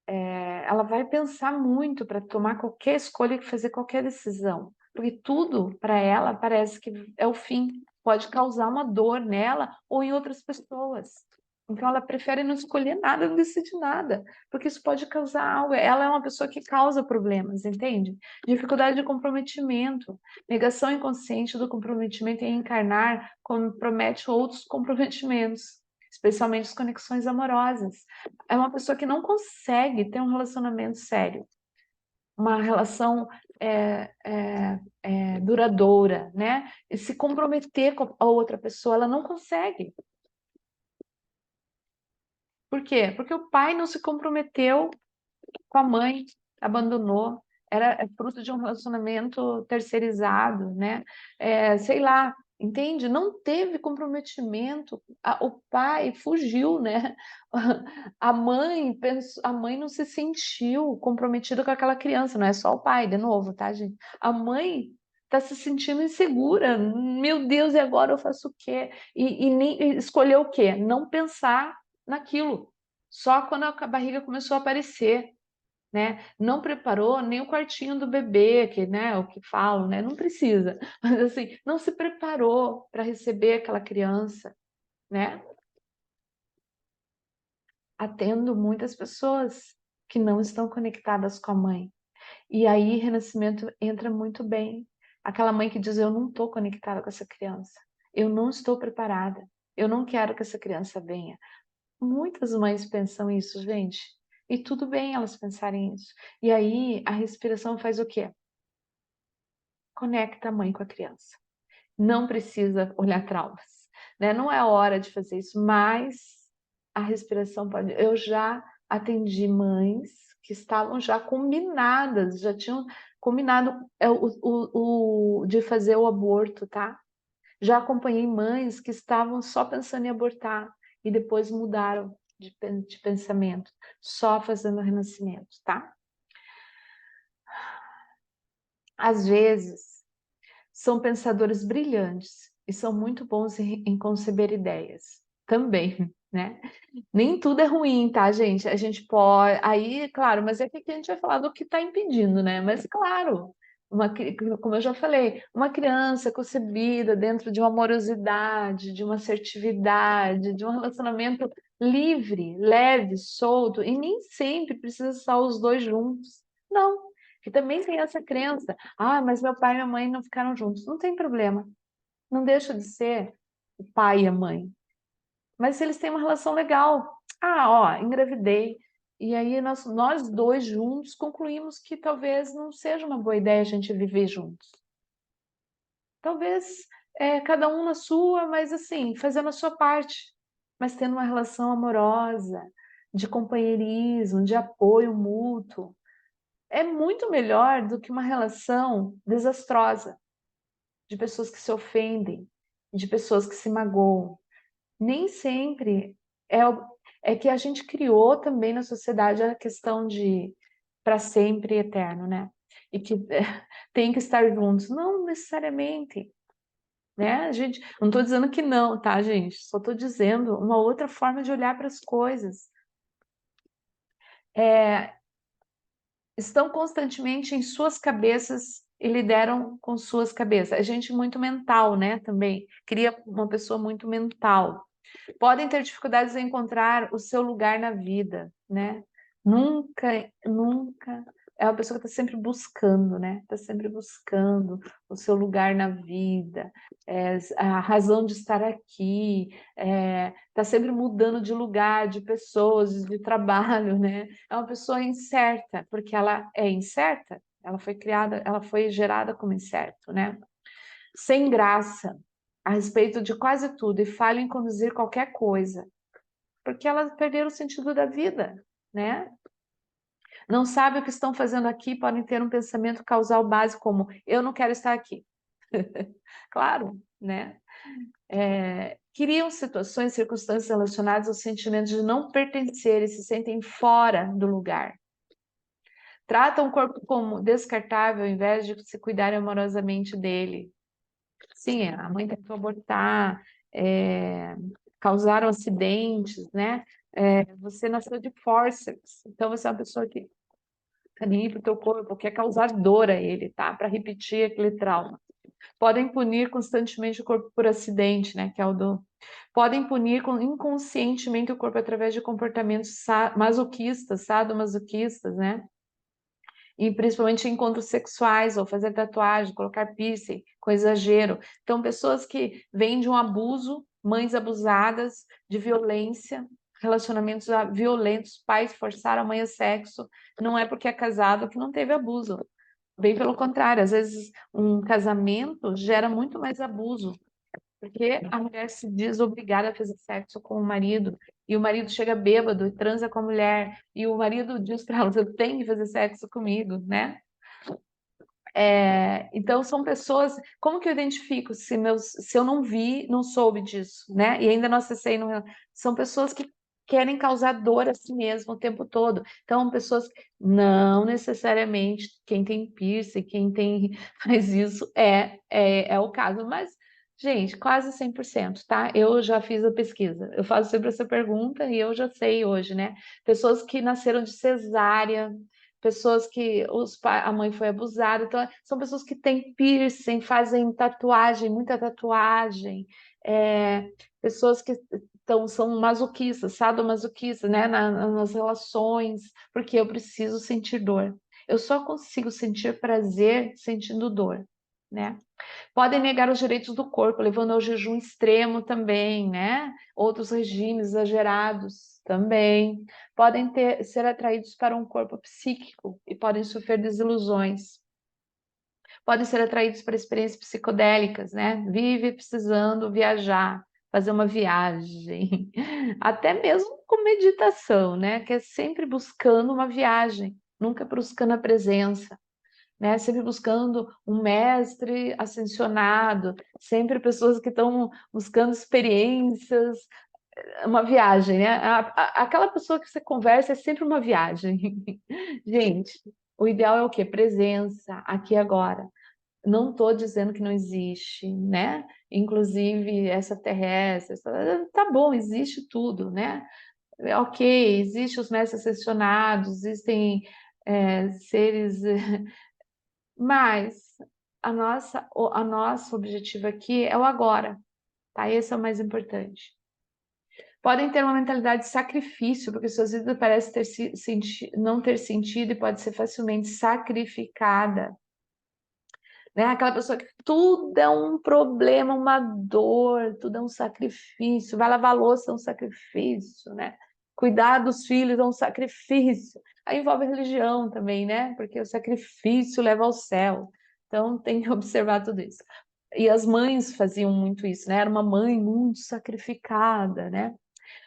Ela vai pensar muito para tomar qualquer escolha e fazer qualquer decisão, porque tudo para ela parece que é o fim, pode causar uma dor nela ou em outras pessoas. Então ela prefere não escolher nada, não decidir nada, porque isso pode causar algo. Ela é uma pessoa que causa problemas, entende? Dificuldade de comprometimento, negação inconsciente do comprometimento em encarnar compromete outros comprometimentos, especialmente as conexões amorosas. É uma pessoa que não consegue ter um relacionamento sério, uma relação duradoura, né? E se comprometer com a outra pessoa, ela não consegue. Por quê? Porque o pai não se comprometeu com a mãe, abandonou. É fruto de um relacionamento terceirizado, né? Sei lá, entende? Não teve comprometimento. O pai fugiu, né? A mãe não se sentiu comprometida com aquela criança. Não é só o pai, de novo, tá, gente? A mãe está se sentindo insegura. Meu Deus, e agora eu faço o quê? E escolheu o quê? Não pensar naquilo. Só quando a barriga começou a aparecer, né? Não preparou nem o quartinho do bebê, que, né, o que falam, né? Não precisa. Mas assim, não se preparou para receber aquela criança, né? Atendo muitas pessoas que não estão conectadas com a mãe. E aí, renascimento entra muito bem, Aquela mãe que diz, eu não estou conectada com essa criança, eu não estou preparada, eu não quero que essa criança venha. Muitas mães pensam isso, gente, e tudo bem elas pensarem isso. E aí a respiração faz o quê? Conecta a mãe com a criança. Não precisa olhar traumas, né? Não é hora de fazer isso, mas a respiração pode. Eu já atendi mães que estavam já combinadas, já tinham combinado de fazer o aborto, tá? Já acompanhei mães que estavam só pensando em abortar e depois mudaram de pensamento, só fazendo o renascimento, tá? Às vezes, são pensadores brilhantes e são muito bons em conceber ideias também, né? Nem tudo é ruim, tá, gente? A gente pode. Aí, claro, mas é que aqui a gente vai falar do que está impedindo, né? Mas, claro, como eu já falei, uma criança concebida dentro de uma amorosidade, de uma assertividade, de um relacionamento livre, leve, solto, e nem sempre precisa estar os dois juntos. Não, que também tem essa crença. Ah, mas meu pai e minha mãe não ficaram juntos. Não tem problema. Não deixa de ser o pai e a mãe. Mas se eles têm uma relação legal. Ah, ó, engravidei. E aí nós dois juntos concluímos que talvez não seja uma boa ideia a gente viver juntos. Talvez cada um na sua, mas assim, fazendo a sua parte. Mas tendo uma relação amorosa, de companheirismo, de apoio mútuo. É muito melhor do que uma relação desastrosa, de pessoas que se ofendem, de pessoas que se magoam. Nem sempre é que a gente criou também na sociedade a questão de para sempre e eterno, né? E que tem que estar juntos. Não necessariamente, né? A gente, não estou dizendo que não, tá, gente? Só estou dizendo uma outra forma de olhar para as coisas. Estão constantemente em suas cabeças e lideram com suas cabeças. A gente muito mental, né? Também cria uma pessoa muito mental. Podem ter dificuldades em encontrar o seu lugar na vida, né? Nunca é uma pessoa que está sempre buscando, né? Está sempre buscando o seu lugar na vida, a razão de estar aqui, está sempre mudando de lugar, de pessoas, de trabalho, né? É uma pessoa incerta, porque ela é incerta, ela foi criada, ela foi gerada como incerto, né? Sem graça a respeito de quase tudo e falham em conduzir qualquer coisa, porque elas perderam o sentido da vida, né? Não sabem o que estão fazendo aqui, podem ter um pensamento causal básico como eu não quero estar aqui. Claro, né? Criam situações, circunstâncias relacionadas aos sentimentos de não pertencer e se sentem fora do lugar. Tratam o corpo como descartável ao invés de se cuidarem amorosamente dele. Sim, a mãe tentou abortar, causaram acidentes, né? Você nasceu de forceps, então você é uma pessoa que tá nem para o teu corpo, quer causar dor a ele, tá? Para repetir aquele trauma. Podem punir constantemente o corpo por acidente, né? Que é o do. Podem punir inconscientemente o corpo através de comportamentos masoquistas, sadomasoquistas, né? E principalmente encontros sexuais, ou fazer tatuagem, colocar piercing, com exagero. Então, pessoas que vêm de um abuso, mães abusadas, de violência, relacionamentos violentos, pais forçaram a mãe a sexo, não é porque é casado que não teve abuso. Bem pelo contrário, às vezes um casamento gera muito mais abuso, porque a mulher se diz obrigada a fazer sexo com o marido, e o marido chega bêbado e transa com a mulher, e o marido diz para ela, você tem que fazer sexo comigo, né? Então são pessoas, como que eu identifico se eu não vi, não soube disso, né? E ainda não acessei, são pessoas que querem causar dor a si mesmo o tempo todo. Então, pessoas não necessariamente quem tem piercing, quem tem faz isso é o caso, mas gente, quase 100%, tá? Eu já fiz a pesquisa. Eu faço sempre essa pergunta e eu já sei hoje, né? Pessoas que nasceram de cesárea, pessoas que a mãe foi abusada, então são pessoas que têm piercing, fazem tatuagem, muita tatuagem, pessoas que são masoquistas, sadomasoquistas, né, nas relações, porque eu preciso sentir dor. Eu só consigo sentir prazer sentindo dor, né? Podem negar os direitos do corpo, levando ao jejum extremo também, né? Outros regimes exagerados também. Podem ser atraídos para um corpo psíquico e podem sofrer desilusões. Podem ser atraídos para experiências psicodélicas, né? Vive precisando viajar, fazer uma viagem. Até mesmo com meditação, né? Que é sempre buscando uma viagem, nunca buscando a presença, né? Sempre buscando um mestre ascensionado, sempre pessoas que estão buscando experiências, uma viagem, né? Aquela pessoa que você conversa é sempre uma viagem. Gente, o ideal é o quê? Presença, aqui e agora. Não estou dizendo que não existe, né? Inclusive extraterrestres, tá bom, existe tudo, né? Ok, existem os mestres ascensionados, existem seres. Mas a nosso objetivo aqui é o agora, tá? Esse é o mais importante. Podem ter uma mentalidade de sacrifício, porque suas vidas parecem não ter sentido e pode ser facilmente sacrificada, né? Aquela pessoa que tudo é um problema, uma dor, tudo é um sacrifício. Vai lavar louça é um sacrifício, né? Cuidar dos filhos é um sacrifício. Aí envolve a religião também, né? Porque o sacrifício leva ao céu. Então tem que observar tudo isso. E as mães faziam muito isso, né? Era uma mãe muito sacrificada, né?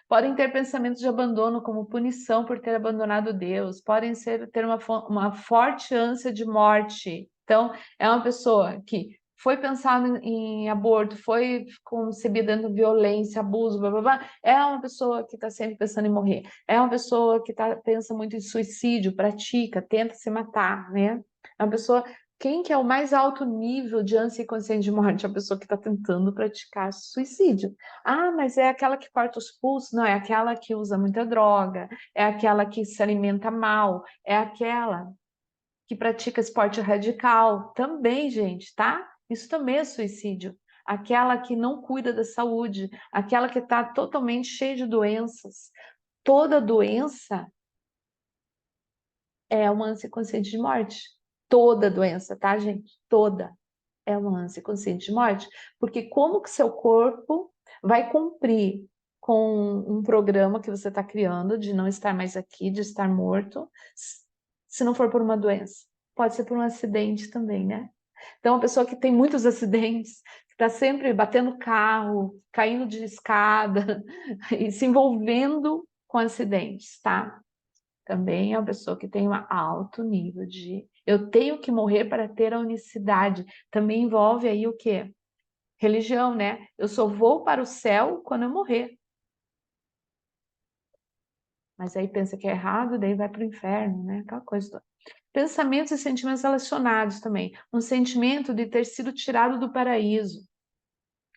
Podem ter pensamentos de abandono como punição por ter abandonado Deus, podem ter uma forte ânsia de morte. Então, é uma pessoa que foi pensar em aborto, foi concebida dentro de violência, abuso, blá, blá, blá. É uma pessoa que está sempre pensando em morrer. É uma pessoa que pensa muito em suicídio, pratica, tenta se matar, né? É uma pessoa. Quem que é o mais alto nível de ânsia e consciência de morte? É a pessoa que está tentando praticar suicídio. Ah, mas é aquela que corta os pulsos? Não, é aquela que usa muita droga, é aquela que se alimenta mal, é aquela que pratica esporte radical. Também, gente, tá? Isso também é suicídio. Aquela que não cuida da saúde, aquela que está totalmente cheia de doenças. Toda doença é uma ânsia consciente de morte. Toda doença, tá, gente? Toda é uma ânsia consciente de morte, porque como que seu corpo vai cumprir com um programa que você está criando de não estar mais aqui, de estar morto, se não for por uma doença? Pode ser por um acidente também, né? Então, uma pessoa que tem muitos acidentes, que está sempre batendo carro, caindo de escada e se envolvendo com acidentes, tá? Também é uma pessoa que tem um alto nível de eu tenho que morrer para ter a unicidade. Também envolve aí o quê? Religião, né? Eu só vou para o céu quando eu morrer. Mas aí pensa que é errado, daí vai para o inferno, né? Aquela coisa toda. Pensamentos e sentimentos relacionados também. Um sentimento de ter sido tirado do paraíso.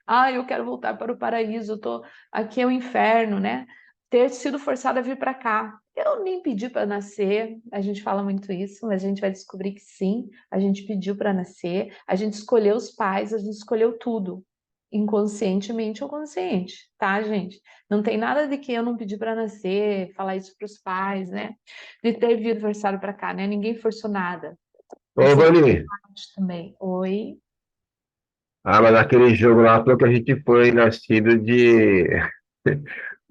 Ah, eu quero voltar para o paraíso, aqui é o inferno, né? Ter sido forçada a vir para cá. Eu nem pedi para nascer, a gente fala muito isso, mas a gente vai descobrir que sim, a gente pediu para nascer, a gente escolheu os pais, a gente escolheu tudo, inconscientemente ou consciente, tá, gente? Não tem nada de que eu não pedi para nascer, falar isso para os pais, né? De ter vindo forçado para cá, né? Ninguém forçou nada. Ô, Isso é Vani, parte também. Oi? mas naquele jogo lá foi que a gente foi nascido de.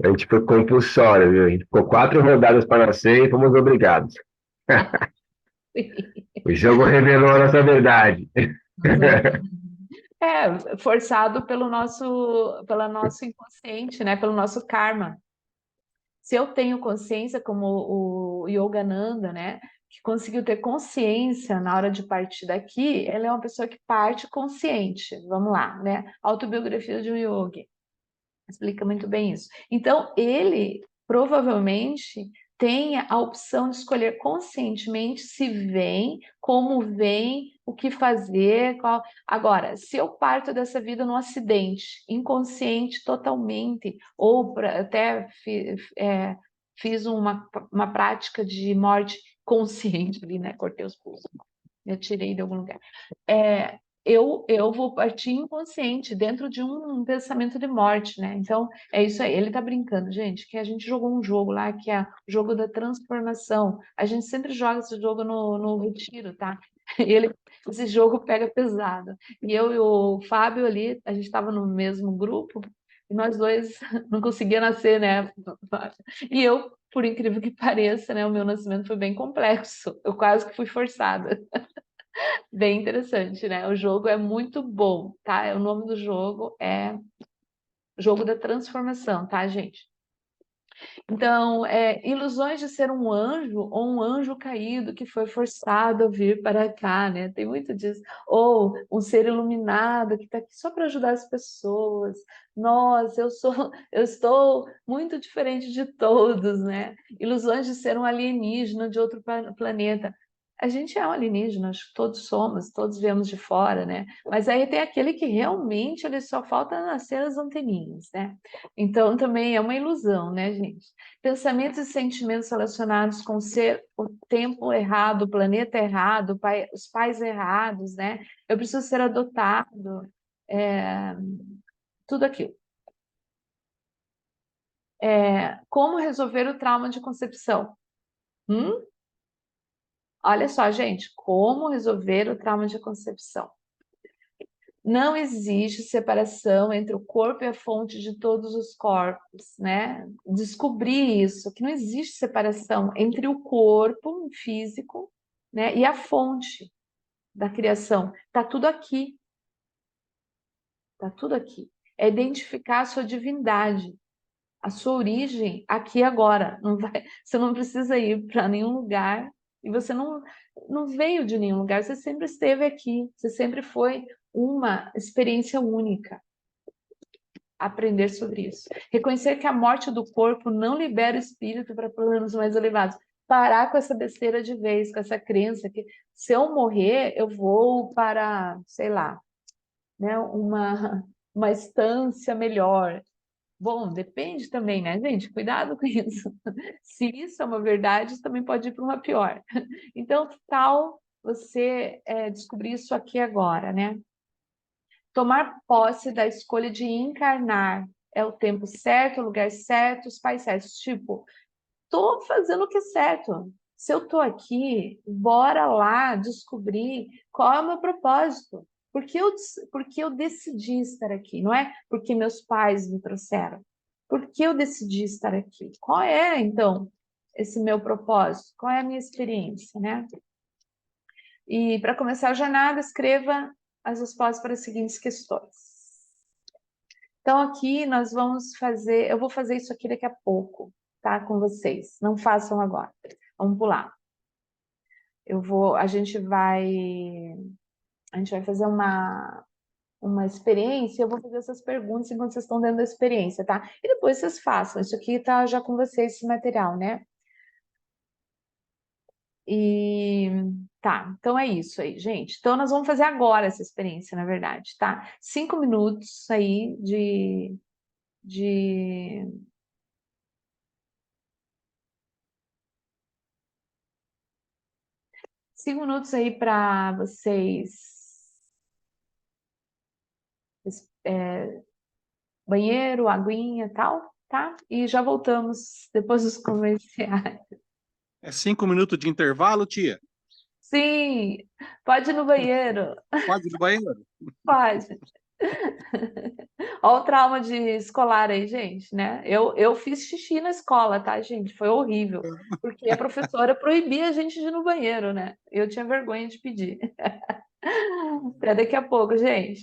A gente foi compulsório, viu? A gente ficou 4 rodadas para nascer e fomos obrigados. O jogo revelou a nossa verdade. É, forçado pelo nosso inconsciente, né? Pelo nosso karma. Se eu tenho consciência, como o Yogananda, né? Que conseguiu ter consciência na hora de partir daqui, ele é uma pessoa que parte consciente. Vamos lá, né? Autobiografia de um yogi. Explica muito bem isso. Então, ele provavelmente tem a opção de escolher conscientemente se vem, como vem, o que fazer. Agora, se eu parto dessa vida num acidente, inconsciente totalmente, ou até fiz uma prática de morte consciente ali, né? Cortei os pulsos, me tirei de algum lugar. É, eu vou partir inconsciente dentro de um pensamento de morte, né? Então, é isso aí. Ele tá brincando, gente, que a gente jogou um jogo lá, que é o jogo da transformação. A gente sempre joga esse jogo no retiro, tá? E esse jogo pega pesado. E eu e o Fábio ali, a gente estava no mesmo grupo, e nós dois não conseguia nascer, né? E eu, por incrível que pareça, né, o meu nascimento foi bem complexo. Eu quase que fui forçada. Bem interessante, né? O jogo é muito bom, tá? O nome do jogo é Jogo da Transformação, tá, gente? Então, ilusões de ser um anjo ou um anjo caído que foi forçado a vir para cá, né? Tem muito disso. Ou um ser iluminado que está aqui só para ajudar as pessoas. Nossa, eu estou muito diferente de todos, né? Ilusões de ser um alienígena de outro planeta. A gente é um alienígena, acho que todos somos, todos viemos de fora, né? Mas aí tem aquele que realmente ele só falta nascer as anteninhas, né? Então também é uma ilusão, né, gente? Pensamentos e sentimentos relacionados com ser o tempo errado, o planeta errado, os pais errados, né? Eu preciso ser adotado, é, tudo aquilo. Como resolver o trauma de concepção? Olha só, gente, como resolver o trauma de concepção? Não existe separação entre o corpo e a fonte de todos os corpos, né? Descobri isso, que não existe separação entre o corpo físico, né, e a fonte da criação. Tá tudo aqui, tá tudo aqui. É identificar a sua divindade, a sua origem aqui e agora. Você não precisa ir para nenhum lugar e você não veio de nenhum lugar, você sempre esteve aqui, você sempre foi uma experiência única. Aprender sobre isso. Reconhecer que a morte do corpo não libera o espírito para planos mais elevados. Parar com essa besteira de vez, com essa crença que se eu morrer, eu vou para, sei lá, né, uma estância melhor. Bom, depende também, né, gente? Cuidado com isso. Se isso é uma verdade, isso também pode ir para uma pior. Então, que tal você descobrir isso aqui agora, né? Tomar posse da escolha de encarnar. É o tempo certo, o lugar certo, os pais certos. Tipo, tô fazendo o que é certo. Se eu tô aqui, bora lá descobrir qual é o meu propósito. Porque eu decidi estar aqui, não é porque meus pais me trouxeram. Porque eu decidi estar aqui. Qual é, então, esse meu propósito? Qual é a minha experiência, né? E para começar a jornada, escreva as respostas para as seguintes questões. Então, aqui nós vamos fazer, eu vou fazer isso aqui daqui a pouco, tá? Com vocês. Não façam agora. Vamos pular. A gente vai fazer uma experiência, eu vou fazer essas perguntas enquanto vocês estão dentro da experiência, tá? E depois vocês façam. Isso aqui tá já com vocês, esse material, né? E tá, então é isso aí, gente. Então nós vamos fazer agora essa experiência, na verdade, tá? 5 minutos aí de 5 minutos aí para vocês, banheiro, aguinha e tal, tá? E já voltamos depois dos comerciais. É 5 minutos de intervalo, tia? Sim, pode ir no banheiro, Pode ir no banheiro? pode. Olha o trauma de escolar aí, gente, né? Eu fiz xixi na escola, tá, gente? Foi horrível, porque a professora proibia a gente de ir no banheiro, né? Eu tinha vergonha de pedir. Até daqui a pouco, gente.